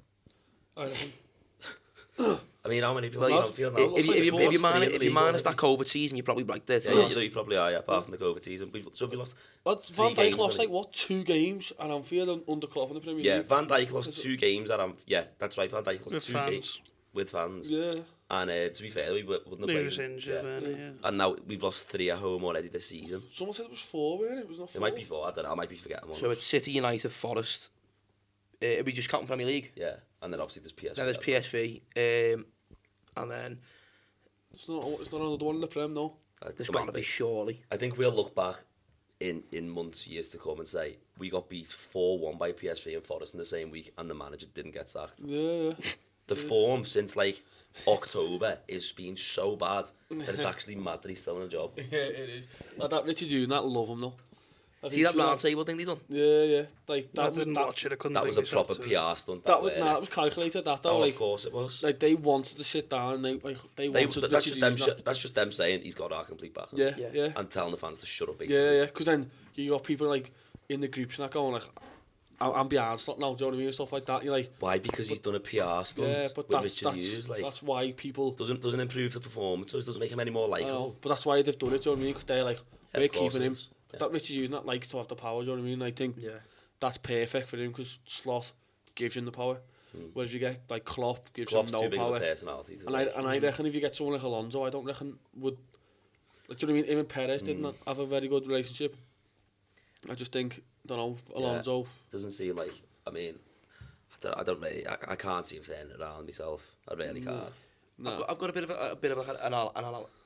[SPEAKER 3] I reckon.
[SPEAKER 4] I mean, how many have you
[SPEAKER 1] Well,
[SPEAKER 4] lost on field now?
[SPEAKER 1] if you
[SPEAKER 4] Three
[SPEAKER 1] minus
[SPEAKER 4] in the
[SPEAKER 1] that COVID season, you're probably right there.
[SPEAKER 4] league. Yeah, you probably are, yeah, apart from the COVID season. So have you lost?
[SPEAKER 3] But
[SPEAKER 4] 3
[SPEAKER 3] Van
[SPEAKER 4] games,
[SPEAKER 3] Dijk lost
[SPEAKER 4] I think.
[SPEAKER 3] like, what, 2 games at Anfield under Klopp in the Premier
[SPEAKER 4] Yeah,
[SPEAKER 3] League?
[SPEAKER 4] Van Dijk lost 2 games at yeah, that's right. Van Dijk lost
[SPEAKER 2] With
[SPEAKER 4] 2
[SPEAKER 2] fans.
[SPEAKER 4] games with fans.
[SPEAKER 3] Yeah.
[SPEAKER 4] And to be fair, we wouldn't have
[SPEAKER 2] He
[SPEAKER 4] played.
[SPEAKER 2] was injured, weren't he? Yeah.
[SPEAKER 4] And now we've lost 3 at home already this season.
[SPEAKER 3] Someone said it was 4, weren't it? It was not 4.
[SPEAKER 4] It might be 4. I don't know. I might be forgetting one.
[SPEAKER 1] So it's City, United, Forest. We just counting Premier League.
[SPEAKER 4] Yeah, and then obviously there's PSV.
[SPEAKER 1] Then there's PSV, and then
[SPEAKER 3] It's not another one in the Prem, no.
[SPEAKER 1] there's got to be surely.
[SPEAKER 4] I think we'll look back in months, years to come and say we got beat 4-1 by PSV and Forest in the same week, and the manager didn't get sacked.
[SPEAKER 3] Yeah.
[SPEAKER 4] The form since like October is being so bad that it's actually mad that he's still in a job.
[SPEAKER 3] Yeah, it is. Like that Richard June, that love him though. Like,
[SPEAKER 1] See
[SPEAKER 3] you
[SPEAKER 1] that round table thing they done?
[SPEAKER 3] Yeah. Like
[SPEAKER 2] I didn't watch it. I couldn't
[SPEAKER 4] That was a
[SPEAKER 2] bring myself
[SPEAKER 4] proper
[SPEAKER 2] to-
[SPEAKER 4] PR stunt.
[SPEAKER 3] that was calculated. That though,
[SPEAKER 4] Oh,
[SPEAKER 3] like,
[SPEAKER 4] of course it was.
[SPEAKER 3] like they wanted to sit down. They wanted.
[SPEAKER 4] That's
[SPEAKER 3] Richard
[SPEAKER 4] just them.
[SPEAKER 3] Hughes not-
[SPEAKER 4] That's just them saying he's got our complete back.
[SPEAKER 3] Yeah.
[SPEAKER 4] And telling the fans to shut up. Basically.
[SPEAKER 3] Yeah. Because then you got people like in the groups and that going like, I'm behind stuff now. Do you know what I mean? Stuff like that. You're like,
[SPEAKER 4] Why? Because he's done a PR stunt
[SPEAKER 3] but
[SPEAKER 4] with Richard Hughes. Like,
[SPEAKER 3] that's why people.
[SPEAKER 4] doesn't improve the performances. Doesn't make him any more likable.
[SPEAKER 3] But that's why they've done it. Do you know what I mean? Because they're like,
[SPEAKER 4] Yeah,
[SPEAKER 3] we're
[SPEAKER 4] of course
[SPEAKER 3] keeping
[SPEAKER 4] it
[SPEAKER 3] him.
[SPEAKER 4] is. Yeah.
[SPEAKER 3] That Richard Hughes not likes to have the power. Do you know what I mean? I think that's perfect for him because Slot gives him the power. Whereas you get like Klopp gives
[SPEAKER 4] Klopp's
[SPEAKER 3] him no
[SPEAKER 4] too big of
[SPEAKER 3] power.
[SPEAKER 4] a personality.
[SPEAKER 3] And I reckon if you get someone like Alonso, I don't reckon would. Like, do you know what I mean? Him and Perez didn't have a very good relationship. I just think, don't know, Alonso.
[SPEAKER 4] Doesn't seem like. I mean, I don't really. I can't see him saying it around myself. I really can't.
[SPEAKER 3] No.
[SPEAKER 1] I've got a bit of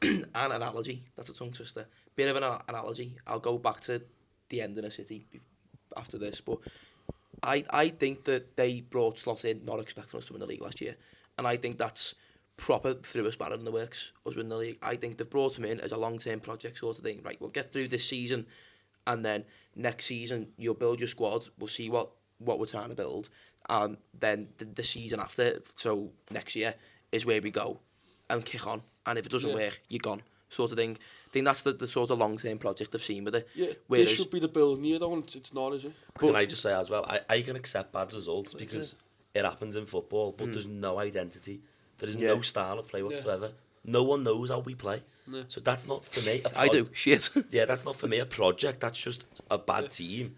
[SPEAKER 1] an analogy. That's a tongue twister. Bit of an analogy. I'll go back to the end of the City after this, but I think that they brought Slot in not expecting us to win the league last year, and I think that's proper threw a spanner in the works us win the league. I think they've brought him in as a long-term project sort of thing. Right, we'll get through this season, and then next season you'll build your squad. We'll see what we're trying to build, and then the season after, so next year, is where we go and kick on. And if it doesn't work, you're gone, sort of thing. I think that's the sort of long-term project I've seen with it.
[SPEAKER 3] Yeah,
[SPEAKER 1] Whereas,
[SPEAKER 3] this should be the building year though, and it's not, is it?
[SPEAKER 4] Can I just say as well, I can accept bad results because it happens in football, but there's no identity. There is no style of play whatsoever. No one knows how we play.
[SPEAKER 3] Yeah.
[SPEAKER 4] So that's not for me.
[SPEAKER 1] I do, shit.
[SPEAKER 4] Yeah, that's not for me a project. That's just a bad team.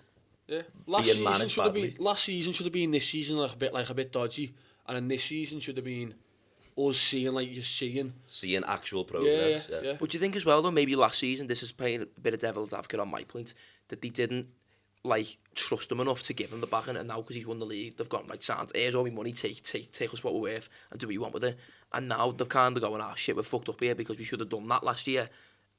[SPEAKER 3] Yeah. Last
[SPEAKER 4] Being
[SPEAKER 3] season
[SPEAKER 4] managed
[SPEAKER 3] should have been.
[SPEAKER 4] badly.
[SPEAKER 3] Last season should have been this season like a bit dodgy, and then this season should have been us seeing like you're seeing.
[SPEAKER 4] Seeing actual progress.
[SPEAKER 3] Yeah.
[SPEAKER 1] But do you think as well, though, maybe last season, this is playing a bit of devil's advocate on my point, that they didn't like trust him enough to give him the backing, and now because he's won the league, they've gone like, "Sounds, here's all my money, take us what we're worth, and do what you want with it." And now they're kind of going, "Ah, shit, we're fucked up here because we should have done that last year,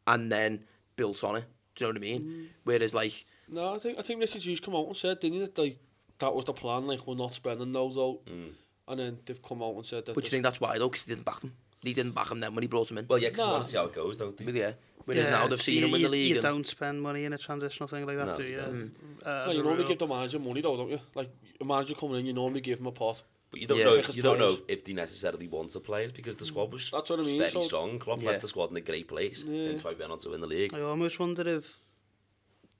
[SPEAKER 1] and then built on it." Do you know what I mean? Whereas like,
[SPEAKER 3] No, I think Richard Hughes come out and said, didn't he, that like that was the plan, like we're not spending those out, and then they've come out and said that.
[SPEAKER 1] but you think that's why though? Because he didn't back them. He didn't back him then when he brought him in.
[SPEAKER 4] Well, yeah, because they
[SPEAKER 3] Nah.
[SPEAKER 4] want to see how it goes, don't they?
[SPEAKER 1] But yeah. Whereas now they've seen him win the league.
[SPEAKER 2] You
[SPEAKER 1] and
[SPEAKER 2] don't spend money in a transitional thing like that,
[SPEAKER 4] No,
[SPEAKER 2] do
[SPEAKER 4] you
[SPEAKER 2] you?
[SPEAKER 4] don't.
[SPEAKER 3] No, you normally give the manager money though, don't you? Like a manager coming in, you normally give him a pot.
[SPEAKER 4] But you don't
[SPEAKER 1] Yeah.
[SPEAKER 4] know.
[SPEAKER 3] Pick his
[SPEAKER 4] You don't know
[SPEAKER 3] players.
[SPEAKER 4] if they necessarily want to play it because the squad was
[SPEAKER 3] That's what I mean,
[SPEAKER 4] very
[SPEAKER 3] so-
[SPEAKER 4] strong. Klopp
[SPEAKER 1] Yeah.
[SPEAKER 4] left the squad in a great place.
[SPEAKER 3] Yeah.
[SPEAKER 4] Hence why we went on to win the league.
[SPEAKER 2] I almost wonder if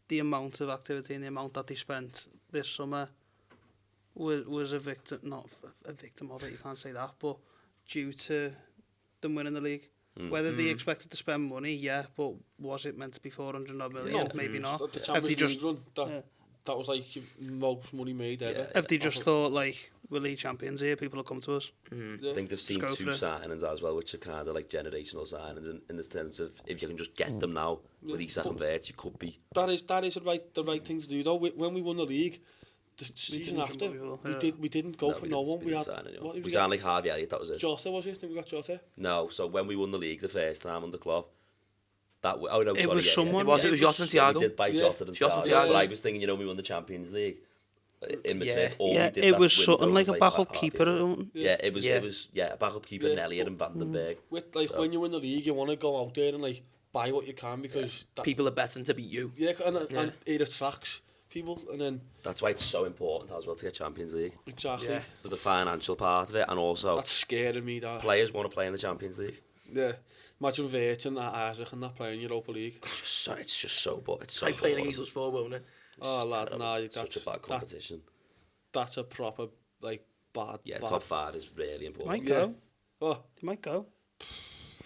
[SPEAKER 2] the amount of activity and the amount that they spent this summer was a victim, not a victim of it, you can't say that, but due to them winning the league. Whether they expected to spend money, yeah, but was it meant to be 400 odd million?
[SPEAKER 3] No.
[SPEAKER 2] Maybe not.
[SPEAKER 3] The
[SPEAKER 2] If
[SPEAKER 3] Champions
[SPEAKER 2] they
[SPEAKER 3] League
[SPEAKER 2] just
[SPEAKER 3] run, that was like most money made ever.
[SPEAKER 4] Yeah.
[SPEAKER 2] if they just thought like we're league champions here, people will come to us.
[SPEAKER 3] Yeah.
[SPEAKER 4] I think they've seen
[SPEAKER 2] Just go
[SPEAKER 4] two
[SPEAKER 2] for it.
[SPEAKER 4] signings as well, which are kind of like generational signings in the sense of if you can just get them now with Isak and Vert, you could be.
[SPEAKER 3] That is the right thing to do though. When we won the league, the season
[SPEAKER 2] didn't
[SPEAKER 3] after,
[SPEAKER 2] jump over,
[SPEAKER 3] we didn't go for no one.
[SPEAKER 4] We
[SPEAKER 3] We
[SPEAKER 4] didn't
[SPEAKER 3] had
[SPEAKER 4] sign anyone.
[SPEAKER 3] what did
[SPEAKER 4] We
[SPEAKER 3] we
[SPEAKER 4] signed
[SPEAKER 3] get?
[SPEAKER 4] like Harvey Elliott, that was it.
[SPEAKER 3] Jota, was it? I think we got Jota.
[SPEAKER 4] No, so when we won the league the first time under Klopp, that oh no,
[SPEAKER 2] It
[SPEAKER 4] sorry,
[SPEAKER 2] was
[SPEAKER 4] yeah,
[SPEAKER 2] someone-
[SPEAKER 1] It was Jota and
[SPEAKER 4] Yeah, we
[SPEAKER 1] Thiago.
[SPEAKER 4] did buy
[SPEAKER 3] Yeah.
[SPEAKER 4] Jota and
[SPEAKER 1] Jota and
[SPEAKER 4] Thiago,
[SPEAKER 1] Thiago.
[SPEAKER 4] but I was thinking, we won the Champions League in Madrid.
[SPEAKER 1] Yeah.
[SPEAKER 4] All
[SPEAKER 2] Yeah,
[SPEAKER 4] we did
[SPEAKER 2] it
[SPEAKER 4] that
[SPEAKER 2] was
[SPEAKER 4] window
[SPEAKER 2] something like a
[SPEAKER 4] like
[SPEAKER 2] backup
[SPEAKER 4] half
[SPEAKER 2] keeper.
[SPEAKER 4] year.
[SPEAKER 2] or something.
[SPEAKER 4] Yeah, it
[SPEAKER 1] Yeah.
[SPEAKER 4] was a backup keeper,
[SPEAKER 3] Yeah.
[SPEAKER 4] Nelly and Vandenberg.
[SPEAKER 3] With like
[SPEAKER 4] So-
[SPEAKER 3] when you win the league, you want to go out there and like buy what you can because that,
[SPEAKER 1] People are betting to beat you.
[SPEAKER 3] yeah, and it attracts people, and then
[SPEAKER 4] That's why it's so important as well to get Champions League
[SPEAKER 3] exactly
[SPEAKER 1] Yeah.
[SPEAKER 4] for the financial part of it, and also
[SPEAKER 3] that's scaring me. That
[SPEAKER 4] players want to play in the Champions League.
[SPEAKER 3] yeah, imagine Vert and Isaac and that playing Europa League.
[SPEAKER 4] It's just so, but it's so
[SPEAKER 1] Like playing
[SPEAKER 4] hard.
[SPEAKER 1] against us four, won't it?
[SPEAKER 4] It's
[SPEAKER 3] Oh
[SPEAKER 4] just
[SPEAKER 3] lad,
[SPEAKER 4] terrible.
[SPEAKER 3] nah,
[SPEAKER 4] It's such a bad competition.
[SPEAKER 3] that's a proper like bad.
[SPEAKER 4] Yeah,
[SPEAKER 3] bad.
[SPEAKER 4] top 5 is really
[SPEAKER 2] They
[SPEAKER 4] important.
[SPEAKER 2] might
[SPEAKER 3] Yeah.
[SPEAKER 2] go.
[SPEAKER 3] Oh
[SPEAKER 2] They might go.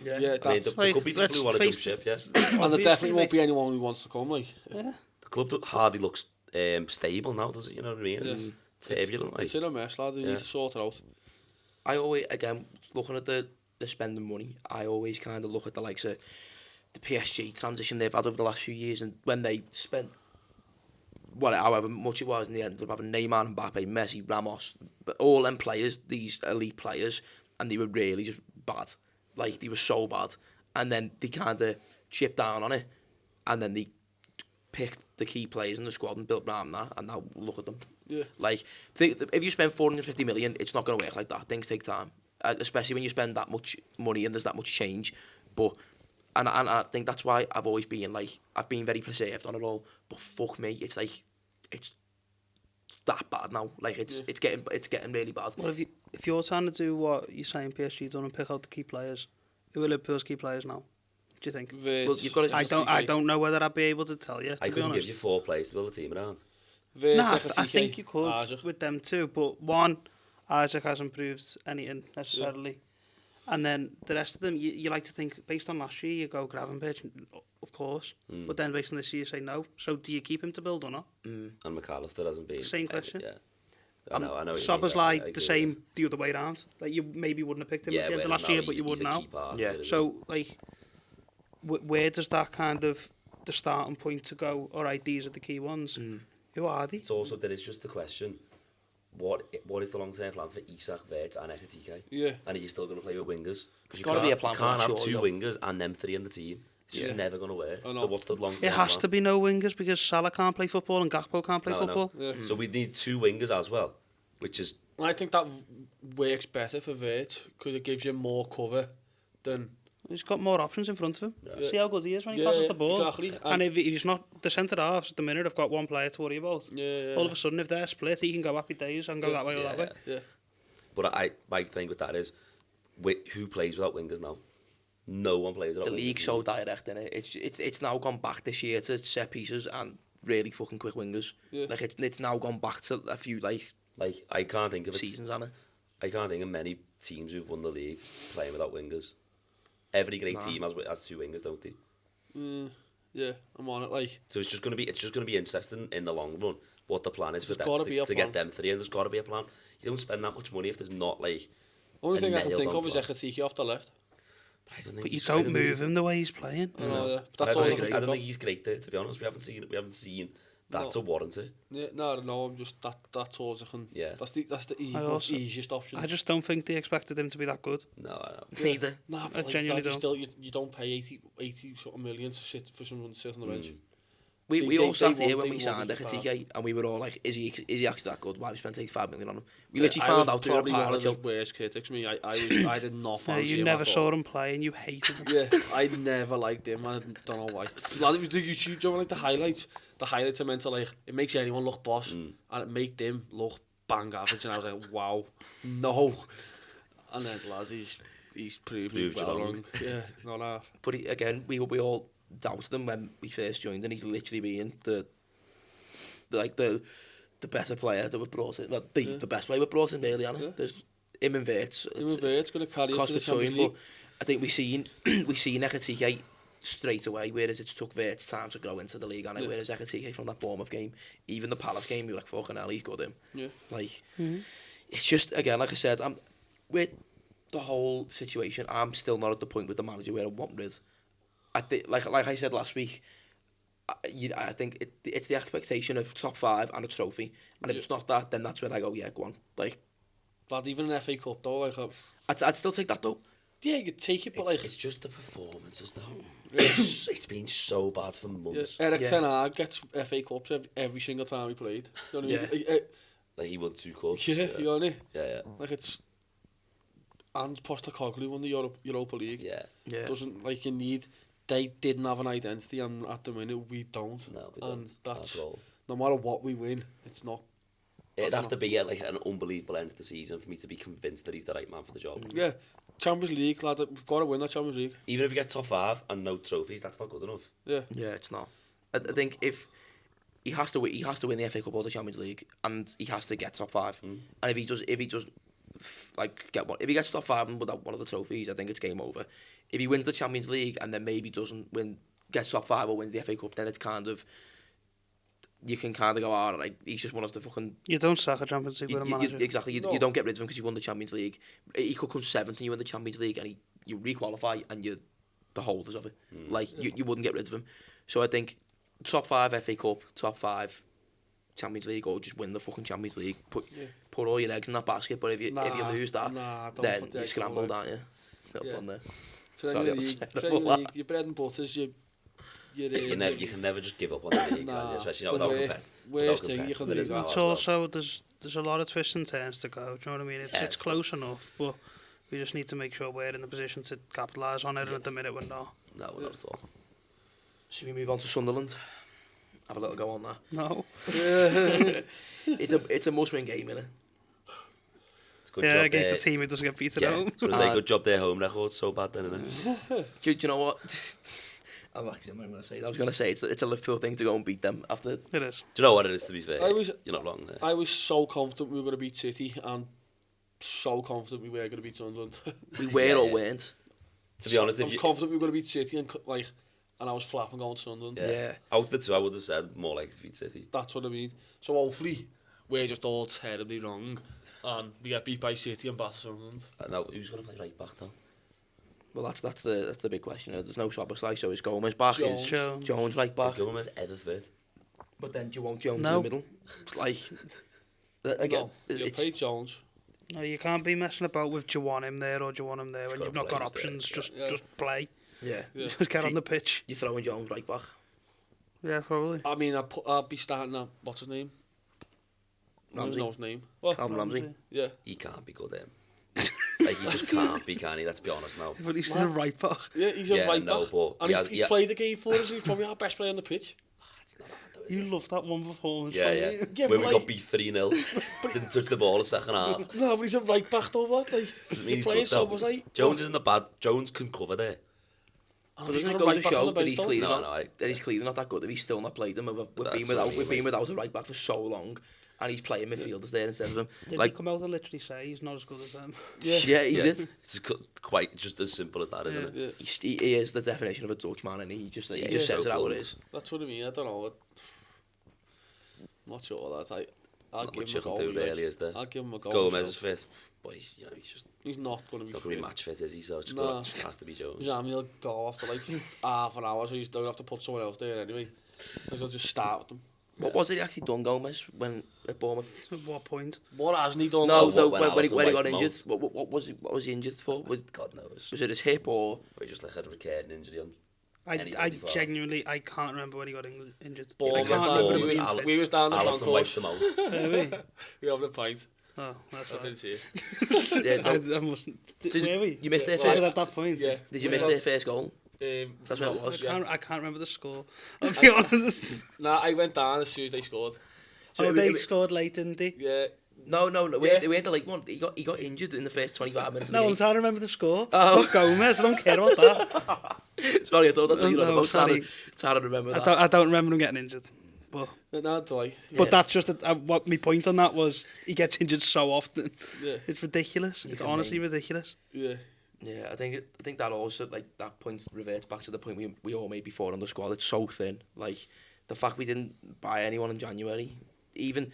[SPEAKER 3] yeah,
[SPEAKER 4] I mean,
[SPEAKER 3] that's,
[SPEAKER 4] there could be people
[SPEAKER 2] let's
[SPEAKER 4] who want to jump
[SPEAKER 2] face
[SPEAKER 4] ship, yeah.
[SPEAKER 3] and there definitely won't be anyone who wants to come. Like
[SPEAKER 2] Yeah.
[SPEAKER 4] The club hardly looks stable now, does it? You know what I mean?
[SPEAKER 3] Yeah.
[SPEAKER 4] It's turbulent, like.
[SPEAKER 3] it's in a mess, lad. They
[SPEAKER 4] Yeah.
[SPEAKER 3] need to sort it out.
[SPEAKER 1] I always, again, looking at the spending money, I always kind of look at the likes of the PSG transition they've had over the last few years, and when they spent however much it was in the end, they're having Neymar, Mbappe, Messi, Ramos, but all them players, these elite players, and they were really just bad. Like, they were so bad. And then they kind of chipped down on it, and then they picked the key players in the squad and built around that, and now look at them.
[SPEAKER 3] Yeah.
[SPEAKER 1] Like, if you spend 450 million, it's not going to work like that. Things take time, especially when you spend that much money and there's that much change. But And I think that's why I've always been like, I've been very preserved on it all. But fuck me, it's like, it's that bad now. Like it's getting really bad.
[SPEAKER 2] Well, if you're trying to do what you're saying PSG done and pick out the key players, who are Liverpool's key players now? Do you think?
[SPEAKER 1] Well, you've got to.
[SPEAKER 2] I don't know whether I'd be able to tell you.
[SPEAKER 4] I couldn't give you 4 players to build a team around.
[SPEAKER 2] Nah, I think you could with them too. But one, Isaac hasn't proved anything necessarily. And then the rest of them, you like to think, based on last year, you go Gravenberch, of course. But then based on this year, you say no. So do you keep him to build or not?
[SPEAKER 4] And McAllister hasn't been.
[SPEAKER 2] Same question.
[SPEAKER 4] Yeah. I know.
[SPEAKER 2] Szoboszlai the same the other way around. Like you maybe wouldn't have picked him at the end of last year, but you would now. So like, where does that kind of the starting point to go? All right, these are the key ones. Who are they?
[SPEAKER 4] It's also that it's just the question. What is the long-term plan for Isak, Wirtz and Ekitike?
[SPEAKER 3] Yeah.
[SPEAKER 4] And are you still going to play with wingers? Because you
[SPEAKER 1] gotta be a plan for
[SPEAKER 4] can't
[SPEAKER 1] that,
[SPEAKER 4] have
[SPEAKER 1] surely,
[SPEAKER 4] 2
[SPEAKER 1] though.
[SPEAKER 4] wingers and them 3 in the team. It's just never going to work. So what's the long-term
[SPEAKER 2] It has
[SPEAKER 4] plan?
[SPEAKER 2] to be no wingers because Salah can't play football and Gakpo can't play football.
[SPEAKER 3] Yeah.
[SPEAKER 4] So we need 2 wingers as well, which is...
[SPEAKER 3] I think that works better for Wirtz because it gives you more cover than...
[SPEAKER 2] He's got more options in front of him.
[SPEAKER 3] Yeah.
[SPEAKER 2] See how good he is when he passes the ball.
[SPEAKER 3] Exactly.
[SPEAKER 2] And if he's not, the centre halves at the minute have got one player to worry about.
[SPEAKER 3] Yeah.
[SPEAKER 2] All of a sudden, if they're split, he can go happy days and go that way or that way.
[SPEAKER 3] Yeah.
[SPEAKER 4] But my thing with that is, who plays without wingers now? No one plays without
[SPEAKER 1] The
[SPEAKER 4] wingers.
[SPEAKER 1] league's so direct in it. It's now gone back this year to set pieces and really fucking quick wingers.
[SPEAKER 3] Yeah.
[SPEAKER 1] Like it's now gone back to a few like
[SPEAKER 4] I can't think of
[SPEAKER 1] seasons on it.
[SPEAKER 4] I can't think of many teams who've won the league playing without wingers. Every great team has 2 wingers, don't they?
[SPEAKER 3] Yeah, I'm on it. Like,
[SPEAKER 4] so it's just going to be interesting in the long run what the plan is for them to get them 3, and there's got to be a plan. You don't spend that much money if there's not like.
[SPEAKER 3] Only thing I can think of is Ekitike off the left.
[SPEAKER 2] But you don't move him the way he's playing.
[SPEAKER 3] That's all I can
[SPEAKER 4] I
[SPEAKER 3] think
[SPEAKER 4] don't
[SPEAKER 3] of.
[SPEAKER 4] think he's great there, to be honest. We haven't seen that to warrant it.
[SPEAKER 3] Yeah, no, I'm just that's all I can.
[SPEAKER 4] Yeah.
[SPEAKER 3] That's the easiest option.
[SPEAKER 2] I just don't think they expected him to be that good.
[SPEAKER 4] No, I know.
[SPEAKER 1] Neither.
[SPEAKER 3] Nah,
[SPEAKER 2] I
[SPEAKER 3] but like,
[SPEAKER 2] genuinely
[SPEAKER 3] that,
[SPEAKER 2] don't.
[SPEAKER 3] You don't pay 80 something million to sit for someone to sit on the bench.
[SPEAKER 1] We all sat
[SPEAKER 3] they
[SPEAKER 1] here
[SPEAKER 3] want-
[SPEAKER 1] when we
[SPEAKER 3] they
[SPEAKER 1] signed
[SPEAKER 3] want him to
[SPEAKER 1] Ekitike and we were all like, is he actually that good? Why we spent 85 million on him? We
[SPEAKER 3] Yeah,
[SPEAKER 1] literally
[SPEAKER 3] I
[SPEAKER 1] found
[SPEAKER 3] was
[SPEAKER 1] out they were a
[SPEAKER 3] probably one
[SPEAKER 1] pilot
[SPEAKER 3] of his
[SPEAKER 1] job.
[SPEAKER 3] worst critics. I did not fancy
[SPEAKER 2] You
[SPEAKER 3] him
[SPEAKER 2] never
[SPEAKER 3] at all.
[SPEAKER 2] saw him play and you hated him.
[SPEAKER 3] Yeah, I never liked him. I don't know why. Like, we do YouTube, do you know, like the highlights? The highlights are meant to like, it makes anyone look boss and it make them look bang average. And I was like, wow, no. And then lads, he's proved me well wrong. Yeah, not half.
[SPEAKER 1] But again, we all doubted him when we first joined, and he's literally been the better player that we've brought in. Well, the best player we've brought in, really, hasn't it? There's him and Wirtz.
[SPEAKER 3] It's going to carry us
[SPEAKER 1] cost
[SPEAKER 3] to the
[SPEAKER 1] of
[SPEAKER 3] Champions
[SPEAKER 1] time,
[SPEAKER 3] League.
[SPEAKER 1] but I think we seen Ekitike straight away, whereas it took Wirtz time to grow into the league, and whereas Ekitike from that Bournemouth game, even the Palace game, we were like, fucking hell, he's got him.
[SPEAKER 3] Yeah.
[SPEAKER 1] Like, it's just, again, like I said, with the whole situation, I'm still not at the point with the manager where I want rid. I think, like I said last week, I think it's the expectation of top 5 and a trophy, and if it's not that, then that's when I go, yeah, go on. Like,
[SPEAKER 3] But even an FA Cup though, like,
[SPEAKER 1] I'd still take that though.
[SPEAKER 3] yeah, you take it, but like,
[SPEAKER 4] It's just the performances though. It's been so bad for months.
[SPEAKER 3] Eric Ten Hag gets FA Cups every single time he played. You know what I mean?
[SPEAKER 4] Like he won 2 cups.
[SPEAKER 3] Yeah, you know what I mean?
[SPEAKER 4] Yeah.
[SPEAKER 3] Like it's, and Postecoglou won the Europa League.
[SPEAKER 4] Yeah.
[SPEAKER 3] Doesn't, like, you need. They didn't have an identity, and at the minute we don't.
[SPEAKER 4] No, we
[SPEAKER 3] And
[SPEAKER 4] don't.
[SPEAKER 3] that's
[SPEAKER 4] at all.
[SPEAKER 3] no matter what we win, it's not.
[SPEAKER 4] It'd have to be like an unbelievable end to the season for me to be convinced that he's the right man for the job.
[SPEAKER 3] Yeah, Champions League, lad. We've got to win that Champions League.
[SPEAKER 4] Even if we get top 5 and no trophies, that's not good enough.
[SPEAKER 3] Yeah.
[SPEAKER 1] Yeah, it's not. I think if he has to win the FA Cup or the Champions League, and he has to get top 5. And if he does like get one, if he gets top 5 and without one of the trophies, I think it's game over. If he wins the Champions League and then maybe gets top 5 or wins the FA Cup, then it's kind of, you can kind of go, all right, he's just one of the fucking.
[SPEAKER 2] You don't sack a Champions League with a manager.
[SPEAKER 1] Exactly, you don't get rid of him because you won the Champions League. He could come 7th and you win the Champions League, and you re-qualify and you're the holders of it. Like you wouldn't get rid of him. So I think top 5 FA Cup, top 5 Champions League, or just win the fucking Champions League. Put all your eggs in that basket. But if you lose that, then you scrambled, aren't you? No fun there.
[SPEAKER 3] Premier League, your bread and butters, you
[SPEAKER 4] can never just give up on the league, can you? Especially not without
[SPEAKER 3] worst thing you can do.
[SPEAKER 2] It's also there's a lot of twists and turns to go. Do you know what I mean? It's close enough, but We just need to make sure we're in the position to capitalise on it, and at the minute we're not.
[SPEAKER 4] No, we're not at all.
[SPEAKER 1] Should we move on to Sunderland? Have a little go on that.
[SPEAKER 2] No.
[SPEAKER 1] It's a must-win game, innit?
[SPEAKER 4] It's a good
[SPEAKER 2] Yeah,
[SPEAKER 4] job
[SPEAKER 2] against
[SPEAKER 4] there.
[SPEAKER 2] a team who doesn't get beaten
[SPEAKER 4] Yeah,
[SPEAKER 2] at home.
[SPEAKER 4] I was going to say, good job their home record's so bad then, isn't it?
[SPEAKER 1] Do you know what? I'm not going to say that. I was going to say it's a Liverpool thing to go and beat them after.
[SPEAKER 2] It is.
[SPEAKER 4] Do you know what it is, to be fair?
[SPEAKER 3] I was-
[SPEAKER 4] You're not wrong there.
[SPEAKER 3] I was so confident we were going to beat City and so confident we were going to beat Sunderland.
[SPEAKER 1] We were
[SPEAKER 4] Yeah,
[SPEAKER 1] or
[SPEAKER 4] yeah.
[SPEAKER 1] weren't.
[SPEAKER 4] To be honest,
[SPEAKER 3] I'm
[SPEAKER 4] if you...
[SPEAKER 3] confident we were going to beat City and I was flapping going to Sunderland.
[SPEAKER 1] Yeah.
[SPEAKER 4] Out of the two, I would have said more like to beat City.
[SPEAKER 3] That's what I mean. So hopefully we're just all terribly wrong and we get beat by City and batter Sunderland.
[SPEAKER 4] Now, who's going to play right back, though?
[SPEAKER 1] Well, that's the big question. There's no Szoboszlai, so is Gomez back? Is Jones right back?
[SPEAKER 4] If Gomez ever fit.
[SPEAKER 1] But then do you want Jones
[SPEAKER 2] No.
[SPEAKER 1] in the middle? It's like again,
[SPEAKER 3] No, you
[SPEAKER 1] it's
[SPEAKER 3] play Jones.
[SPEAKER 2] No, you can't be messing about with do you want him there or do you want him there when
[SPEAKER 4] gotta
[SPEAKER 2] you've not
[SPEAKER 4] play
[SPEAKER 2] got
[SPEAKER 4] him there,
[SPEAKER 2] options.
[SPEAKER 3] yeah.
[SPEAKER 2] Just play.
[SPEAKER 1] yeah.
[SPEAKER 3] Yeah.
[SPEAKER 2] Just get on the pitch.
[SPEAKER 1] You're throwing Jones right back.
[SPEAKER 2] Yeah, probably.
[SPEAKER 3] I mean, I'll be starting at, what's his name? I don't
[SPEAKER 1] Ramsey.
[SPEAKER 3] know his name. What?
[SPEAKER 1] Calum Ramsey.
[SPEAKER 3] Yeah.
[SPEAKER 4] He can't be good, Like, he just can't be, can he? Let's be honest now.
[SPEAKER 2] But he's still right back.
[SPEAKER 3] Yeah, he's a
[SPEAKER 4] Yeah,
[SPEAKER 3] right
[SPEAKER 4] no,
[SPEAKER 3] back.
[SPEAKER 4] but
[SPEAKER 3] And
[SPEAKER 4] he has-
[SPEAKER 3] he's
[SPEAKER 4] yeah.
[SPEAKER 3] played the game for us. He's probably our best player on the pitch.
[SPEAKER 2] You love that one performance.
[SPEAKER 4] Yeah,
[SPEAKER 2] don't
[SPEAKER 4] yeah.
[SPEAKER 2] you?
[SPEAKER 3] Yeah,
[SPEAKER 4] When
[SPEAKER 3] but
[SPEAKER 4] we
[SPEAKER 3] like-
[SPEAKER 4] got beat 3-0. Didn't touch the ball the second half.
[SPEAKER 3] No, but he's a right back though, lad. Like,
[SPEAKER 4] Doesn't mean
[SPEAKER 3] you're
[SPEAKER 4] he's
[SPEAKER 3] playing
[SPEAKER 4] good, though.
[SPEAKER 3] Szoboszlai.
[SPEAKER 4] Jones isn't a bad... Jones can cover there.
[SPEAKER 3] And
[SPEAKER 1] But
[SPEAKER 3] he's
[SPEAKER 1] doesn't it
[SPEAKER 3] got a
[SPEAKER 1] go to
[SPEAKER 3] right back on
[SPEAKER 1] show
[SPEAKER 3] the
[SPEAKER 1] that
[SPEAKER 3] bench,
[SPEAKER 1] he's
[SPEAKER 3] though.
[SPEAKER 1] clearly
[SPEAKER 4] No,
[SPEAKER 1] not
[SPEAKER 4] no,
[SPEAKER 1] that he's clearly not that good if he's still not played them? We've
[SPEAKER 4] That's
[SPEAKER 1] been
[SPEAKER 4] what I mean,
[SPEAKER 1] we've been
[SPEAKER 4] like-
[SPEAKER 1] without a right back for so long, and he's playing midfielders there instead of them.
[SPEAKER 2] Did
[SPEAKER 1] Like-
[SPEAKER 2] he come out and literally say he's not as good as them?
[SPEAKER 1] Yeah, he did.
[SPEAKER 4] It's quite just as simple as that, isn't it?
[SPEAKER 3] Yeah,
[SPEAKER 1] He is the definition of a Dutchman, and he just
[SPEAKER 4] Yeah,
[SPEAKER 1] says
[SPEAKER 4] so
[SPEAKER 1] it how it
[SPEAKER 4] good.
[SPEAKER 1] is.
[SPEAKER 3] that's what I mean. I don't know. I'm not sure that. I'll
[SPEAKER 4] Not
[SPEAKER 3] give
[SPEAKER 4] much
[SPEAKER 3] him a
[SPEAKER 4] you can
[SPEAKER 3] go.
[SPEAKER 4] do, really, is there?
[SPEAKER 3] I'll give him a go.
[SPEAKER 4] Gomez is fit, but he's
[SPEAKER 3] He's not going to
[SPEAKER 4] he's
[SPEAKER 3] be
[SPEAKER 4] not going to be
[SPEAKER 3] fit.
[SPEAKER 4] match fit, is he? So it's
[SPEAKER 3] No.
[SPEAKER 4] just has to be Jones.
[SPEAKER 3] He'll go after like half an hour, so you don't have to put someone else there anyway. So he'll just start with them.
[SPEAKER 1] What was it he actually done, Gomez, when at Bournemouth?
[SPEAKER 2] At what point?
[SPEAKER 3] What hasn't he done?
[SPEAKER 1] No,
[SPEAKER 4] what-
[SPEAKER 1] no,
[SPEAKER 4] when
[SPEAKER 1] when he
[SPEAKER 4] Alisson
[SPEAKER 1] got
[SPEAKER 4] wiped him
[SPEAKER 1] injured.
[SPEAKER 4] out.
[SPEAKER 1] What was he injured for? Was
[SPEAKER 4] God knows.
[SPEAKER 1] it his hip or?
[SPEAKER 4] Or he just like had a recurring injury on.
[SPEAKER 2] I
[SPEAKER 4] Anybody part.
[SPEAKER 2] genuinely I can't remember when he got injured. I
[SPEAKER 3] Bournemouth,
[SPEAKER 2] can't
[SPEAKER 3] like,
[SPEAKER 2] remember him
[SPEAKER 3] we
[SPEAKER 2] being
[SPEAKER 3] was-
[SPEAKER 2] fit.
[SPEAKER 3] we was down the
[SPEAKER 4] Alisson wiped
[SPEAKER 3] concourse.
[SPEAKER 4] them out.
[SPEAKER 2] Really?
[SPEAKER 3] We having a pint.
[SPEAKER 2] Oh, that's
[SPEAKER 3] I
[SPEAKER 2] right.
[SPEAKER 3] didn't see it.
[SPEAKER 1] Yeah, no.
[SPEAKER 2] I mustn't.
[SPEAKER 1] So
[SPEAKER 2] Were we?
[SPEAKER 1] you missed their
[SPEAKER 2] Was it
[SPEAKER 1] first.
[SPEAKER 2] at that point?
[SPEAKER 3] Yeah.
[SPEAKER 1] Did you miss their first goal? That's what it
[SPEAKER 2] I
[SPEAKER 1] was.
[SPEAKER 2] can't remember the score. I'll be honest.
[SPEAKER 3] Nah, I went down as soon as they scored.
[SPEAKER 1] So
[SPEAKER 2] Oh,
[SPEAKER 1] it-
[SPEAKER 2] they
[SPEAKER 1] it-
[SPEAKER 2] scored late, didn't they?
[SPEAKER 3] Yeah.
[SPEAKER 1] No,
[SPEAKER 3] Yeah.
[SPEAKER 1] we had the late one. He got injured in the first 25 minutes.
[SPEAKER 2] No,
[SPEAKER 1] of
[SPEAKER 2] I'm
[SPEAKER 1] the
[SPEAKER 2] trying to remember the score.
[SPEAKER 1] Oh.
[SPEAKER 2] Not Gomez, I don't care about that.
[SPEAKER 1] game. Sorry, I thought that's what you were
[SPEAKER 2] No,
[SPEAKER 1] about.
[SPEAKER 2] sorry.
[SPEAKER 1] Trying to remember that.
[SPEAKER 2] I don't remember him getting injured. But
[SPEAKER 3] No, do I?
[SPEAKER 2] but that's just what my point on that was. He gets injured so often.
[SPEAKER 3] Yeah.
[SPEAKER 2] It's ridiculous. It's
[SPEAKER 1] can
[SPEAKER 2] honestly
[SPEAKER 1] name-
[SPEAKER 2] ridiculous.
[SPEAKER 3] Yeah.
[SPEAKER 1] Yeah, I think that also like that point reverts back to the point we all made before on the squad. It's so thin. Like the fact we didn't buy anyone in January, even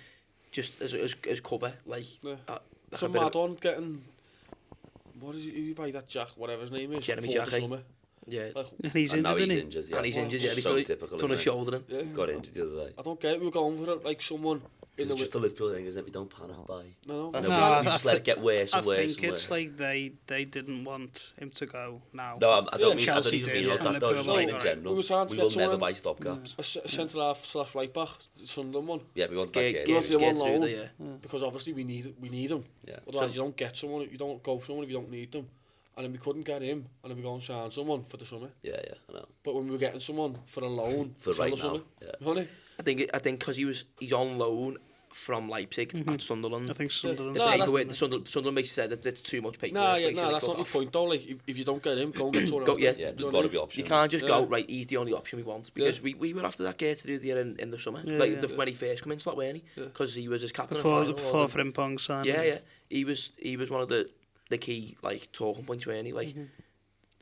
[SPEAKER 1] just as cover. Like
[SPEAKER 3] Yeah.
[SPEAKER 1] like
[SPEAKER 3] It's a
[SPEAKER 1] bit of-
[SPEAKER 3] mad one getting... What is it? Who buy that Jack, whatever his name is?
[SPEAKER 1] Jeremy
[SPEAKER 3] before the
[SPEAKER 1] Jackie.
[SPEAKER 3] summer?
[SPEAKER 1] Yeah,
[SPEAKER 3] Like,
[SPEAKER 2] And he's
[SPEAKER 4] And now
[SPEAKER 2] injured,
[SPEAKER 4] he's
[SPEAKER 2] isn't he?
[SPEAKER 4] injured, yeah.
[SPEAKER 1] and he's injured. Yeah, he's
[SPEAKER 4] so
[SPEAKER 1] done
[SPEAKER 4] typical,
[SPEAKER 1] a
[SPEAKER 4] isn't it?
[SPEAKER 1] shouldering.
[SPEAKER 3] yeah.
[SPEAKER 4] Got injured the other day.
[SPEAKER 3] I don't get it. We were going for it like someone in
[SPEAKER 4] It's
[SPEAKER 3] the...
[SPEAKER 4] just the Liverpool thing, isn't it? We don't panic by.
[SPEAKER 3] No,
[SPEAKER 1] No,
[SPEAKER 4] No,
[SPEAKER 2] No,
[SPEAKER 4] we just let it get worse
[SPEAKER 2] I
[SPEAKER 4] and worse
[SPEAKER 2] think
[SPEAKER 4] and
[SPEAKER 2] it's
[SPEAKER 4] worse.
[SPEAKER 2] like they didn't want him to go now.
[SPEAKER 4] No, I don't
[SPEAKER 3] Yeah,
[SPEAKER 4] mean. I don't
[SPEAKER 2] Chelsea
[SPEAKER 4] even
[SPEAKER 2] did,
[SPEAKER 4] mean like
[SPEAKER 2] and
[SPEAKER 4] that. Though, just
[SPEAKER 2] Liverpool
[SPEAKER 4] mean in
[SPEAKER 2] were
[SPEAKER 4] general.
[SPEAKER 3] We were trying to
[SPEAKER 4] We
[SPEAKER 3] get
[SPEAKER 4] will never
[SPEAKER 3] someone-
[SPEAKER 4] buy stopgaps.
[SPEAKER 3] a centre half slash right back, Sunderland one,
[SPEAKER 4] Yeah, we want that
[SPEAKER 1] Get
[SPEAKER 4] game.
[SPEAKER 3] Get- the one
[SPEAKER 1] through
[SPEAKER 3] loan.
[SPEAKER 1] the yeah.
[SPEAKER 3] because obviously we need him.
[SPEAKER 4] Yeah.
[SPEAKER 3] Otherwise, you don't get someone. You don't go for someone if you don't need them. And then we couldn't get him, and then we go and sign someone for the summer.
[SPEAKER 4] Yeah, I know.
[SPEAKER 3] But when we were getting someone for a loan
[SPEAKER 4] For
[SPEAKER 3] till
[SPEAKER 4] right
[SPEAKER 3] the
[SPEAKER 4] now,
[SPEAKER 3] summer,
[SPEAKER 4] yeah.
[SPEAKER 3] honey,
[SPEAKER 1] I think because he's on loan from Leipzig at Sunderland.
[SPEAKER 2] I think Sunderland.
[SPEAKER 1] The
[SPEAKER 3] No,
[SPEAKER 1] breakaway,
[SPEAKER 3] that's-
[SPEAKER 1] Sunderland makes it said that it's too much paper.
[SPEAKER 3] nah,
[SPEAKER 1] basically,
[SPEAKER 3] that's
[SPEAKER 1] cut
[SPEAKER 3] not the
[SPEAKER 1] off.
[SPEAKER 3] point though. Like if you don't get him, go and get someone
[SPEAKER 1] Go-
[SPEAKER 3] else.
[SPEAKER 1] yeah.
[SPEAKER 3] then.
[SPEAKER 4] Yeah,
[SPEAKER 3] You
[SPEAKER 4] there's
[SPEAKER 3] know
[SPEAKER 4] got
[SPEAKER 3] what
[SPEAKER 4] to
[SPEAKER 3] I
[SPEAKER 4] be
[SPEAKER 3] mean?
[SPEAKER 4] options.
[SPEAKER 1] You can't just
[SPEAKER 3] Yeah.
[SPEAKER 1] go right. He's the only option we want because we were after that Geert to do the in the summer,
[SPEAKER 2] Yeah,
[SPEAKER 1] like
[SPEAKER 2] yeah.
[SPEAKER 1] when he first came into that, weren't he?
[SPEAKER 3] Yeah.
[SPEAKER 1] Because he was his captain.
[SPEAKER 2] Before
[SPEAKER 1] at final, wasn't
[SPEAKER 2] Frimpong signed.
[SPEAKER 1] he? Yeah. He was one of the key like talking points, weren't he? Like,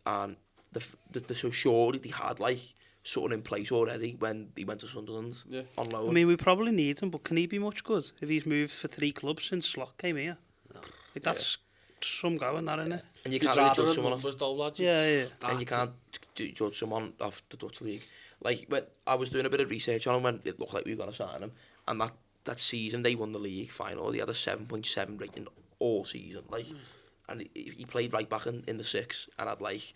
[SPEAKER 1] and the so sure he had like something in place already when he went to Sunderland
[SPEAKER 3] Yeah.
[SPEAKER 1] on loan.
[SPEAKER 2] I mean, we probably need him, but can he be much good if he's moved for 3 clubs since Slot came here? Like, that's some going, that, isn't it?
[SPEAKER 1] and you
[SPEAKER 3] You'd
[SPEAKER 1] can't really
[SPEAKER 3] rather
[SPEAKER 1] judge
[SPEAKER 3] have
[SPEAKER 1] someone off.
[SPEAKER 3] numbers though, lads.
[SPEAKER 2] Yeah.
[SPEAKER 1] And you can't judge someone off the Dutch league. Like when I was doing a bit of research on him when it looked like we were going to sign him, and that season they won the league final. They had a 7.7 rating all season. Like, and he played right back in the 6 and had like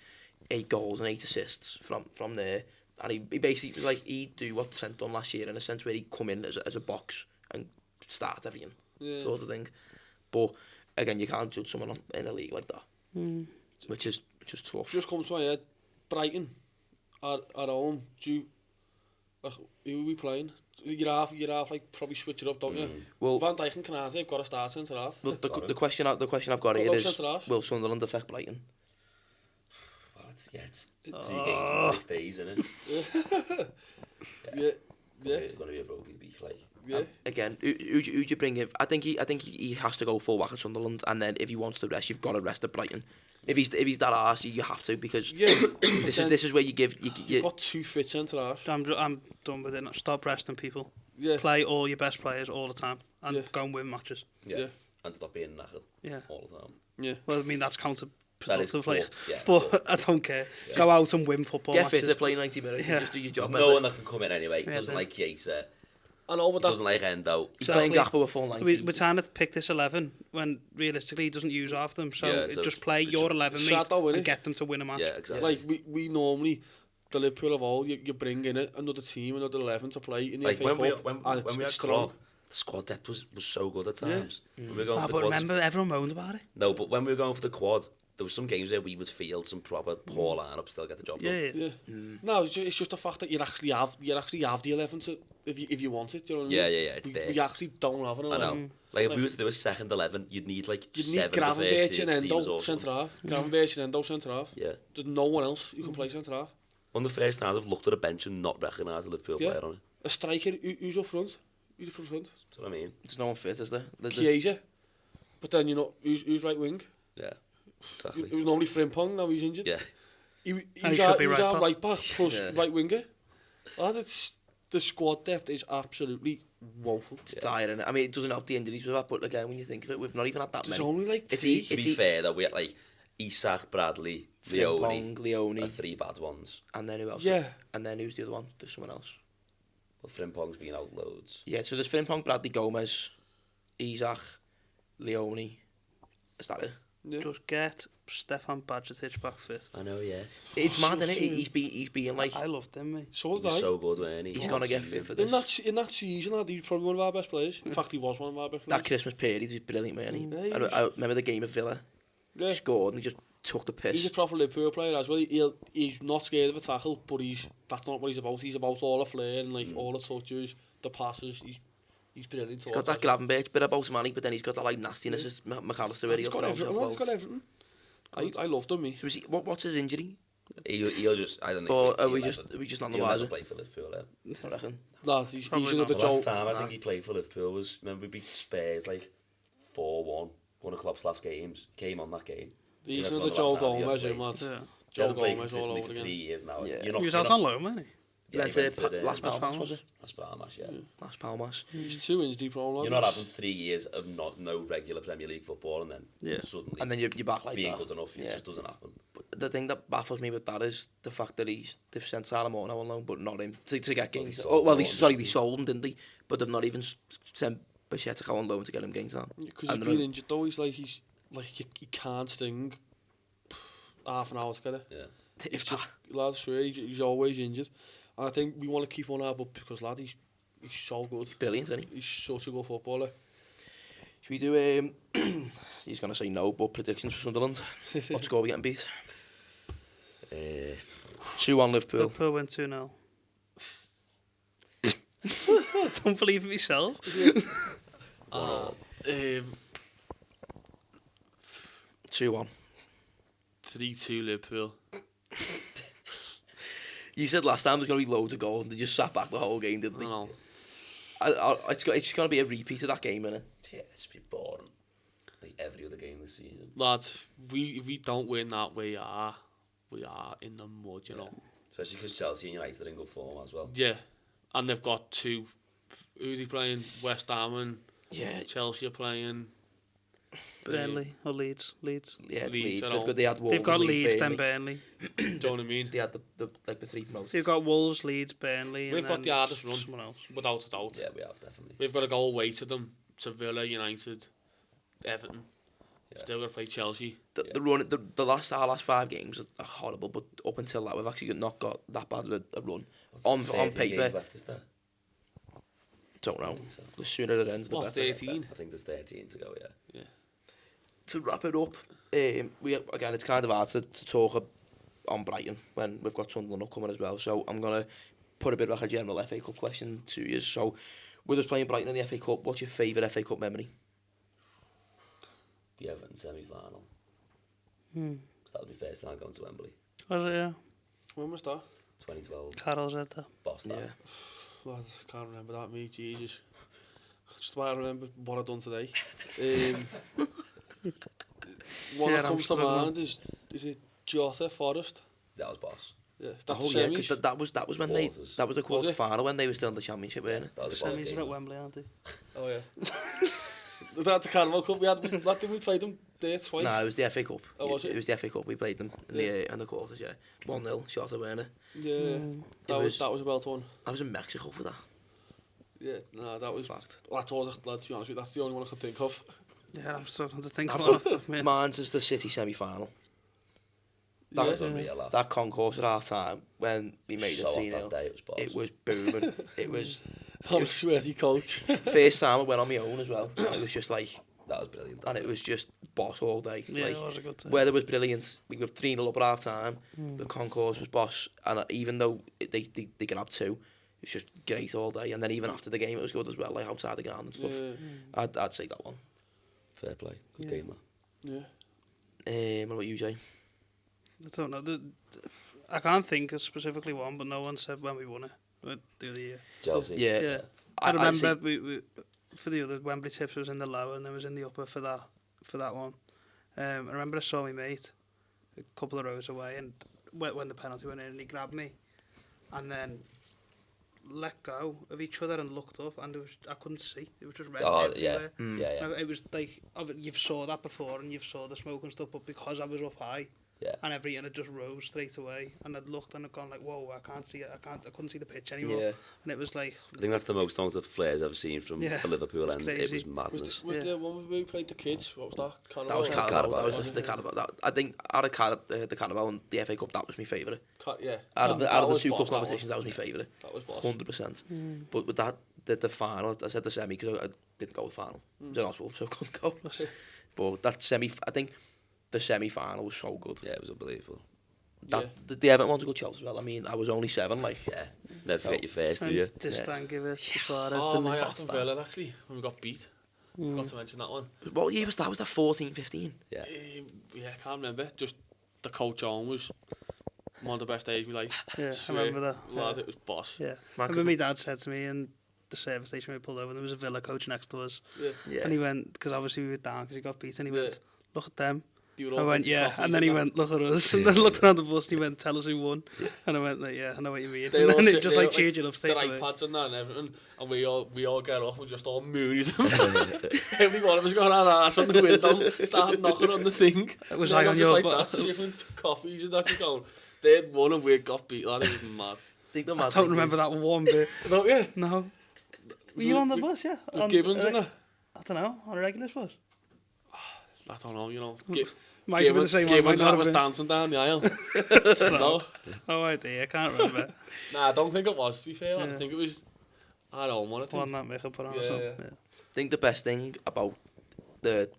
[SPEAKER 1] 8 goals and 8 assists from there. And he basically was like he'd do what Trent done last year in a sense where he'd come in as a box and start everything
[SPEAKER 3] Yeah.
[SPEAKER 1] sort of thing. But again, you can't judge someone in a league like that. which is tough.
[SPEAKER 3] Just comes to my head, Brighton at home. Who are we playing? You'd have like probably switch it up, don't you?
[SPEAKER 1] Well,
[SPEAKER 3] Van Dijk and Canate have got to start centre half.
[SPEAKER 1] well the question I've got here is, will Sunderland affect Brighton?
[SPEAKER 4] Well, it's 3 games in 6 days, isn't it?
[SPEAKER 3] Yeah.
[SPEAKER 4] It's going to be a broken week, like.
[SPEAKER 3] Yeah.
[SPEAKER 1] Again, who'd you bring in? I think he has to go full back at Sunderland, and then if he wants to rest, you've got to rest at Brighton. If he's that arse, you have to, because this is where you give
[SPEAKER 3] you've got 2 fit centre half.
[SPEAKER 2] I'm done with it. Stop resting people.
[SPEAKER 3] Yeah.
[SPEAKER 2] Play all your best players all the time and go and win matches.
[SPEAKER 4] Yeah. And stop being knackered all the time.
[SPEAKER 3] Yeah.
[SPEAKER 2] Well, I mean, that's counterproductive,
[SPEAKER 4] That is
[SPEAKER 2] like,
[SPEAKER 4] poor, yeah,
[SPEAKER 2] but I don't care.
[SPEAKER 4] Yeah.
[SPEAKER 2] Go out and win football
[SPEAKER 1] get
[SPEAKER 2] matches.
[SPEAKER 1] fit to play 90 minutes and just do your job.
[SPEAKER 4] There's no one that can come in anyway.
[SPEAKER 2] Yeah,
[SPEAKER 4] Doesn't like Chiesa.
[SPEAKER 3] I know, but
[SPEAKER 4] Doesn't like Endo.
[SPEAKER 1] He's playing Gakpo with full 90.
[SPEAKER 2] We're trying to pick this 11 when realistically he doesn't use half them. So,
[SPEAKER 4] So
[SPEAKER 2] just play your 11
[SPEAKER 3] sad
[SPEAKER 2] mate
[SPEAKER 3] though,
[SPEAKER 2] and
[SPEAKER 3] innit?
[SPEAKER 2] get them to win a match.
[SPEAKER 4] Yeah, exactly.
[SPEAKER 3] like we normally, the Liverpool of all, you bring in another team, another 11 to play in the
[SPEAKER 4] Like
[SPEAKER 3] FA
[SPEAKER 4] when we
[SPEAKER 3] Cup, and
[SPEAKER 4] when
[SPEAKER 3] it's
[SPEAKER 4] we had
[SPEAKER 3] strong.
[SPEAKER 4] Klopp, the squad depth was so good at times. When we were going for the
[SPEAKER 2] But
[SPEAKER 4] quads,
[SPEAKER 2] remember, everyone moaned about it.
[SPEAKER 4] no, but when we were going for the quad, there was some games where we would field some proper poor lineup, still get the job done.
[SPEAKER 2] Yeah.
[SPEAKER 3] No, it's just the fact that you actually have the 11 to if you want it. Do you know what I mean?
[SPEAKER 4] Yeah, it's there.
[SPEAKER 3] We actually don't have an
[SPEAKER 4] I
[SPEAKER 3] 11.
[SPEAKER 4] know. Like if we were to do a second 11, you'd need like
[SPEAKER 3] You'd
[SPEAKER 4] 7
[SPEAKER 3] need
[SPEAKER 4] of the first
[SPEAKER 3] Gravenberch and
[SPEAKER 4] teams
[SPEAKER 3] Endo
[SPEAKER 4] or
[SPEAKER 3] centre
[SPEAKER 4] something.
[SPEAKER 3] half. Gravenberch and Endo centre half.
[SPEAKER 4] Yeah.
[SPEAKER 3] There's no one else who can play centre half.
[SPEAKER 4] One of the first times I've looked at a bench and not recognised a Liverpool player on it.
[SPEAKER 3] A striker, who's up front? Who's up front?
[SPEAKER 4] That's what I mean.
[SPEAKER 1] There's no one fit, is there?
[SPEAKER 3] Chiesa. But then, you know, who's right wing?
[SPEAKER 4] Yeah. Exactly.
[SPEAKER 3] It was normally Frimpong, now he's injured.
[SPEAKER 4] Yeah.
[SPEAKER 3] He
[SPEAKER 2] And he should be right
[SPEAKER 3] our
[SPEAKER 2] back.
[SPEAKER 3] right back plus right winger. The squad depth is absolutely woeful.
[SPEAKER 1] It's tiring. I mean, it doesn't help the injuries with that, but again, when you think of it, we've not even had that
[SPEAKER 3] There's
[SPEAKER 1] many.
[SPEAKER 3] only like
[SPEAKER 1] It's
[SPEAKER 3] three.
[SPEAKER 4] To be fair, though, we had like Isak, Bradley,
[SPEAKER 1] Frimpong,
[SPEAKER 4] Leone,
[SPEAKER 1] Leone,
[SPEAKER 4] are 3 bad ones.
[SPEAKER 1] and then who else?
[SPEAKER 3] Yeah.
[SPEAKER 1] And then who's the other one? There's someone else.
[SPEAKER 4] Well, Frimpong's been out loads.
[SPEAKER 1] Yeah, so there's Frimpong, Bradley, Gomez, Isak, Leone. Is that it?
[SPEAKER 3] Yeah.
[SPEAKER 2] Just get Stefan Bajcetic back fit.
[SPEAKER 4] I know, yeah.
[SPEAKER 1] It's mad, isn't it?
[SPEAKER 3] soon.
[SPEAKER 1] He's being like,
[SPEAKER 2] I loved him, mate.
[SPEAKER 3] So
[SPEAKER 4] He
[SPEAKER 3] did
[SPEAKER 4] was
[SPEAKER 3] I.
[SPEAKER 4] so good, weren't he?
[SPEAKER 1] he's
[SPEAKER 4] That
[SPEAKER 1] gonna get
[SPEAKER 4] season.
[SPEAKER 1] fit for this.
[SPEAKER 3] In that season, he was probably one of our best players. In fact, he was one of our best
[SPEAKER 1] That
[SPEAKER 3] players.
[SPEAKER 1] Christmas period, he was brilliant, wasn't he?
[SPEAKER 3] Yeah, he
[SPEAKER 1] I
[SPEAKER 3] was.
[SPEAKER 1] remember the game of Villa.
[SPEAKER 3] Yeah.
[SPEAKER 1] Scored and he just took the
[SPEAKER 3] He's
[SPEAKER 1] piss.
[SPEAKER 3] a proper Liverpool player as well. He's not scared of a tackle, but that's not what he's about. He's about all the flair and like all the touches, the passes. He's brilliant.
[SPEAKER 1] He's got that Gravenberch bit about him, man, but then he's got that like nastiness as McAllister where
[SPEAKER 3] He's
[SPEAKER 1] he'll
[SPEAKER 3] got
[SPEAKER 1] throw
[SPEAKER 3] everything.
[SPEAKER 1] himself
[SPEAKER 3] He's got
[SPEAKER 1] well.
[SPEAKER 3] everything. I loved him, me.
[SPEAKER 1] So is he, what's his injury?
[SPEAKER 4] He'll just, I don't think.
[SPEAKER 1] Or are
[SPEAKER 4] he'll
[SPEAKER 1] we
[SPEAKER 4] never-
[SPEAKER 1] just not the
[SPEAKER 4] he'll never
[SPEAKER 1] wiser?
[SPEAKER 4] play for Liverpool,
[SPEAKER 1] I reckon.
[SPEAKER 3] Lad, he's
[SPEAKER 2] Probably
[SPEAKER 3] another
[SPEAKER 2] not.
[SPEAKER 4] The last
[SPEAKER 3] Joe.
[SPEAKER 4] time I think he played for Liverpool was, remember we beat Spurs like 4-1, one of Klopp's last games, came on that game.
[SPEAKER 3] He's
[SPEAKER 4] That's
[SPEAKER 3] another
[SPEAKER 4] one of the
[SPEAKER 3] Joe
[SPEAKER 4] last times he
[SPEAKER 3] Gomez,
[SPEAKER 4] ever
[SPEAKER 3] man.
[SPEAKER 4] played.
[SPEAKER 2] Yeah.
[SPEAKER 4] He
[SPEAKER 3] Joe
[SPEAKER 4] hasn't played
[SPEAKER 3] Gomez all
[SPEAKER 4] consistently
[SPEAKER 3] over
[SPEAKER 4] for
[SPEAKER 3] again.
[SPEAKER 4] 3 years now.
[SPEAKER 1] Yeah.
[SPEAKER 4] You're not,
[SPEAKER 2] He was
[SPEAKER 4] you're
[SPEAKER 2] out
[SPEAKER 4] not,
[SPEAKER 2] on loan, wasn't he?
[SPEAKER 4] yeah,
[SPEAKER 1] Went
[SPEAKER 4] he went
[SPEAKER 1] to
[SPEAKER 4] to the
[SPEAKER 1] Las
[SPEAKER 2] Las
[SPEAKER 1] Palmas, was it?
[SPEAKER 4] Las Palmas, yeah.
[SPEAKER 1] Las Palmas.
[SPEAKER 3] He's 2 inches deep, Ronald.
[SPEAKER 4] You're not having 3 years of no regular Premier League football and then
[SPEAKER 2] Yeah.
[SPEAKER 4] suddenly
[SPEAKER 1] And then you're back like
[SPEAKER 4] being
[SPEAKER 1] that.
[SPEAKER 4] good enough, it
[SPEAKER 1] Yeah.
[SPEAKER 4] just doesn't happen.
[SPEAKER 1] But the thing that baffles me with that is the fact that they've sent Salamone now on loan, but not him to get
[SPEAKER 4] Well,
[SPEAKER 1] games.
[SPEAKER 4] they
[SPEAKER 1] Oh,
[SPEAKER 4] sold
[SPEAKER 1] well,
[SPEAKER 4] him,
[SPEAKER 1] they sold him, didn't they? But they've not even sent Bajcetic on loan to get him games on.
[SPEAKER 3] Because he's been injured though. He's like he can't sting half an hour together.
[SPEAKER 4] Yeah.
[SPEAKER 1] If that,
[SPEAKER 3] Lad, I swear, he's always injured. And I think we want to keep on our book because lad, he's so good.
[SPEAKER 1] brilliant, isn't he?
[SPEAKER 3] He's such a good footballer.
[SPEAKER 1] Should we do he's going to say no, but predictions for Sunderland? What score are we getting beat? 2-1 Liverpool.
[SPEAKER 2] Liverpool win 2-0. I don't believe it myself.
[SPEAKER 1] 2-1.
[SPEAKER 3] 3-2 Liverpool.
[SPEAKER 1] You said last time there's going to be loads of goals and they just sat back the whole game, didn't they?
[SPEAKER 3] No.
[SPEAKER 1] It's going to be a repeat of that game, innit?
[SPEAKER 4] Yeah, it's be boring. Like every other game this season.
[SPEAKER 3] Lads, if we don't win that, we are in the mud, you know.
[SPEAKER 4] Especially because Chelsea and United are in good form as well.
[SPEAKER 3] Yeah. And they've got 2. Who's he playing? West Ham and
[SPEAKER 1] Yeah.
[SPEAKER 3] Chelsea are playing.
[SPEAKER 2] Burnley or Leeds.
[SPEAKER 1] Yeah, it's
[SPEAKER 3] Leeds
[SPEAKER 1] Leeds.
[SPEAKER 3] at
[SPEAKER 1] They've
[SPEAKER 3] home.
[SPEAKER 1] got, they had Wolves,
[SPEAKER 2] They've got Leeds, then
[SPEAKER 1] Burnley.
[SPEAKER 2] Burnley.
[SPEAKER 3] Do you know what I mean?
[SPEAKER 1] They had the 3 promoted.
[SPEAKER 2] They've got Wolves, Leeds, Burnley,
[SPEAKER 3] We've
[SPEAKER 2] and
[SPEAKER 3] got
[SPEAKER 2] then
[SPEAKER 3] the hardest run.
[SPEAKER 2] someone else.
[SPEAKER 3] Without a doubt.
[SPEAKER 4] Yeah, we have definitely.
[SPEAKER 3] We've got to go away to them, to Villa, United, Everton.
[SPEAKER 4] Yeah.
[SPEAKER 3] Still got to play Chelsea.
[SPEAKER 1] The run, our last 5 games are horrible, but up until that, we've actually not got that bad of a run. On
[SPEAKER 4] 13
[SPEAKER 1] paper,
[SPEAKER 4] games left, is there?
[SPEAKER 1] don't know.
[SPEAKER 4] So.
[SPEAKER 1] The sooner it ends, the
[SPEAKER 3] What,
[SPEAKER 1] better.
[SPEAKER 3] 13?
[SPEAKER 4] I think there's 13 to go, yeah.
[SPEAKER 1] To wrap it up, Again, it's kind of hard to talk on Brighton when we've got Sunderland upcoming as well. So I'm going to put a bit of like a general FA Cup question to you. So with us playing Brighton in the FA Cup, what's your favourite FA Cup memory?
[SPEAKER 4] The Everton semi-final. That was my first time going to Wembley.
[SPEAKER 2] Was it, yeah?
[SPEAKER 3] When was that?
[SPEAKER 4] 2012.
[SPEAKER 2] Carroll's at that.
[SPEAKER 4] Boss that.
[SPEAKER 1] Yeah.
[SPEAKER 3] Well, I can't remember that, mate. Jesus. Just about remember what I've done today. One that comes to mind is it Jota Forest?
[SPEAKER 4] That was Boss.
[SPEAKER 3] Yeah, that's
[SPEAKER 1] Oh
[SPEAKER 3] the
[SPEAKER 1] yeah,
[SPEAKER 3] semis.
[SPEAKER 1] because that was when
[SPEAKER 4] Quarters.
[SPEAKER 1] that was the
[SPEAKER 3] Was
[SPEAKER 1] quarter
[SPEAKER 3] it?
[SPEAKER 1] final when they were still in the Championship, weren't it?
[SPEAKER 4] That was
[SPEAKER 2] The
[SPEAKER 4] the Boss
[SPEAKER 2] semis are
[SPEAKER 4] game.
[SPEAKER 2] at Wembley, aren't they?
[SPEAKER 3] Oh yeah. Was that the Carnival Cup? We played them there twice.
[SPEAKER 1] No, it was the FA Cup.
[SPEAKER 3] Oh, was it?
[SPEAKER 1] It was the FA Cup. We played them in the quarters. Yeah, 1-0 shot of Werner.
[SPEAKER 3] Yeah, that was a belt one.
[SPEAKER 1] I was in Mexico for that.
[SPEAKER 3] Yeah, no, that was
[SPEAKER 1] Fact.
[SPEAKER 3] that's all. To be honest with you, that's the only one I could think of.
[SPEAKER 2] Yeah, I'm struggling to think
[SPEAKER 1] I've
[SPEAKER 2] about
[SPEAKER 1] got
[SPEAKER 2] it. mate.
[SPEAKER 1] mine's is the City semi-final. That
[SPEAKER 3] Yeah.
[SPEAKER 1] was
[SPEAKER 4] Unreal, that.
[SPEAKER 1] that concourse at half time when we made
[SPEAKER 4] So
[SPEAKER 1] it
[SPEAKER 4] hot
[SPEAKER 1] 3-0.
[SPEAKER 4] that day, it was Boss.
[SPEAKER 1] It was booming. It was
[SPEAKER 3] I'm a sweaty coach.
[SPEAKER 1] first time I went on my own as well. And it was just like,
[SPEAKER 4] That was brilliant.
[SPEAKER 1] and it was just Boss all day.
[SPEAKER 2] Yeah,
[SPEAKER 1] like,
[SPEAKER 2] it was a good time.
[SPEAKER 1] weather was brilliant. We were 3-0 up at half time. The concourse was Boss, and even though they can have two, it was just great all day. And then even after the game, it was good as well, like outside the ground and stuff.
[SPEAKER 3] Yeah,
[SPEAKER 1] I'd say that one.
[SPEAKER 4] Fair play. Good
[SPEAKER 2] Yeah.
[SPEAKER 4] game, that.
[SPEAKER 3] yeah.
[SPEAKER 1] What about you, Jay?
[SPEAKER 2] I don't know. I can't think of specifically one, but no one said when we won it the other year.
[SPEAKER 4] Chelsea.
[SPEAKER 1] Yeah,
[SPEAKER 2] Yeah. I remember we for the other Wembley tips was in the lower and then was in the upper for that one. I remember I saw my mate a couple of rows away and when the penalty went in and he grabbed me and then let go of each other and looked up and I couldn't see. It was just red everywhere.
[SPEAKER 4] Yeah.
[SPEAKER 2] It was like you've saw that before and you've saw the smoke and stuff, but because I was up high
[SPEAKER 4] Yeah.
[SPEAKER 2] and everything had just rose straight away and I'd looked and I'd gone like, whoa, I can't see it. I couldn't see the pitch anymore.
[SPEAKER 1] Yeah.
[SPEAKER 2] And it was like,
[SPEAKER 4] I think that's the most amount of flares I've seen from
[SPEAKER 2] Yeah,
[SPEAKER 4] the Liverpool
[SPEAKER 2] it's
[SPEAKER 4] end. It
[SPEAKER 2] crazy.
[SPEAKER 4] was madness.
[SPEAKER 3] Was
[SPEAKER 2] Yeah.
[SPEAKER 3] the one where we played the kids? What was that? Carnival?
[SPEAKER 1] That was Carabao. That was
[SPEAKER 4] wasn't
[SPEAKER 1] the Carabao. I think out of the Carabao and the FA Cup, that was my favourite.
[SPEAKER 3] Yeah.
[SPEAKER 1] Out of the
[SPEAKER 3] was
[SPEAKER 1] two
[SPEAKER 3] boss,
[SPEAKER 1] cup
[SPEAKER 3] that one.
[SPEAKER 1] competitions, that was my favourite.
[SPEAKER 3] That was boss.
[SPEAKER 1] 100%. But with that, the final, I said the semi because I didn't go to the final. I was in hospital, so I couldn't go. But that semi, I think the semi-final was so good.
[SPEAKER 4] Yeah, it was unbelievable.
[SPEAKER 1] The Everton one's a good shout as well. I mean, I was only 7, like.
[SPEAKER 4] Yeah. Never forget your first, do you?
[SPEAKER 2] just thank give it to Suarez.
[SPEAKER 3] Oh, my Aston Villa, actually, when we got beat. Forgot to mention that one.
[SPEAKER 1] What year was that? Was that 14, 15?
[SPEAKER 4] Yeah.
[SPEAKER 3] Yeah, I can't remember. Just the coach on was one of the best days we like.
[SPEAKER 2] Yeah, I
[SPEAKER 3] Swear.
[SPEAKER 2] remember that.
[SPEAKER 3] Lad,
[SPEAKER 2] Yeah.
[SPEAKER 3] it was boss.
[SPEAKER 2] Yeah. I remember my dad said to me in the service station we pulled over, and there was a Villa coach next to us.
[SPEAKER 3] Yeah.
[SPEAKER 1] Yeah.
[SPEAKER 2] And he went, because obviously we were down because he got beat, and he went, look at them. I went, yeah, and then he went, look at us, and then looked around the bus and he went, tell us who won. And I went, like, yeah, I know what you mean.
[SPEAKER 3] They
[SPEAKER 2] And
[SPEAKER 3] all
[SPEAKER 2] then
[SPEAKER 3] sit
[SPEAKER 2] it just
[SPEAKER 3] there,
[SPEAKER 2] like cheered you up straight
[SPEAKER 3] their
[SPEAKER 2] away.
[SPEAKER 3] iPads and that and everything, and we all get up and just all moody them. Every one of us got our ass on the window, started knocking on the thing.
[SPEAKER 2] It was
[SPEAKER 3] And
[SPEAKER 2] like
[SPEAKER 3] I'm
[SPEAKER 2] on
[SPEAKER 3] just
[SPEAKER 2] your
[SPEAKER 3] like
[SPEAKER 2] butt.
[SPEAKER 3] that, sipping coffees and that, just going, they'd won and we got beat, lad, it was mad.
[SPEAKER 2] I don't remember that one bit.
[SPEAKER 3] Don't you?
[SPEAKER 2] No. Were you on the bus, yeah?
[SPEAKER 3] With
[SPEAKER 2] On,
[SPEAKER 3] Gibbons and that?
[SPEAKER 2] I don't know, on a regular bus?
[SPEAKER 3] I don't know, you know.
[SPEAKER 2] Might have been the same one, might
[SPEAKER 3] Gibbons
[SPEAKER 2] not
[SPEAKER 3] that
[SPEAKER 2] have
[SPEAKER 3] was
[SPEAKER 2] been.
[SPEAKER 3] dancing down the aisle. No.
[SPEAKER 2] Oh, idea, I can't remember.
[SPEAKER 3] Nah, I don't think it was, to be fair.
[SPEAKER 2] Yeah.
[SPEAKER 3] I think it was our own one, I think.
[SPEAKER 2] One that Michael put on
[SPEAKER 3] Yeah,
[SPEAKER 2] or something.
[SPEAKER 3] yeah.
[SPEAKER 2] Yeah.
[SPEAKER 1] I think the best thing about the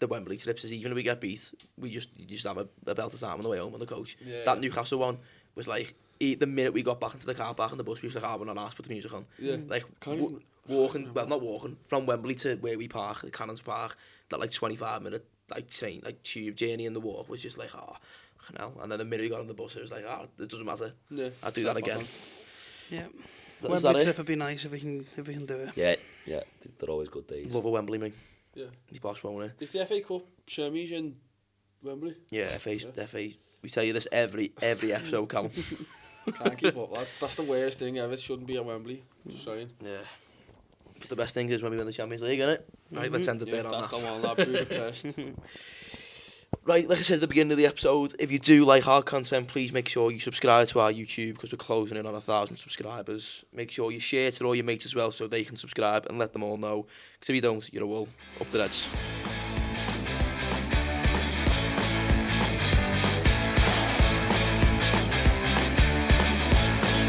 [SPEAKER 1] Wembley trips is even if we get beat, you just have a belt of time on the way home on the coach.
[SPEAKER 3] Yeah,
[SPEAKER 1] That
[SPEAKER 3] yeah.
[SPEAKER 1] Newcastle one was like, the minute we got back into the car park on the bus, we was like, we're not asked, put the music on.
[SPEAKER 3] Yeah.
[SPEAKER 1] Like,
[SPEAKER 3] Can't even-
[SPEAKER 1] walking, well, not walking, from Wembley to where we park, the Cannons Park, that like 25-minute like train, like tube journey in the walk was just like, fucking hell. And then the minute we got on the bus, it was like, it doesn't matter.
[SPEAKER 3] Yeah.
[SPEAKER 1] I'll do that again.
[SPEAKER 2] Yeah.
[SPEAKER 1] Is that
[SPEAKER 2] Wembley
[SPEAKER 1] it?
[SPEAKER 2] trip would be nice if we can do it.
[SPEAKER 4] Yeah. They're always good days.
[SPEAKER 1] Love a Wembley, mate.
[SPEAKER 3] Yeah.
[SPEAKER 1] Your boss won't it?
[SPEAKER 3] Is the FA Cup semis in Wembley?
[SPEAKER 1] Yeah, FA. We tell you this every episode, Callum.
[SPEAKER 3] Can't keep up, lad. That's the worst thing ever. It shouldn't be at Wembley. Just saying.
[SPEAKER 1] Yeah. But the best thing is when we win the Champions League, innit? Right, let's end it
[SPEAKER 3] Yeah,
[SPEAKER 1] there on
[SPEAKER 3] that's
[SPEAKER 1] that.
[SPEAKER 3] the one, lad. Budapest.
[SPEAKER 1] Right, like I said at the beginning of the episode, if you do like our content, please make sure you subscribe to our YouTube because we're closing in on 1,000 subscribers. Make sure you share to all your mates as well so they can subscribe and let them all know. Because if you don't, you're a wool. Up the Reds.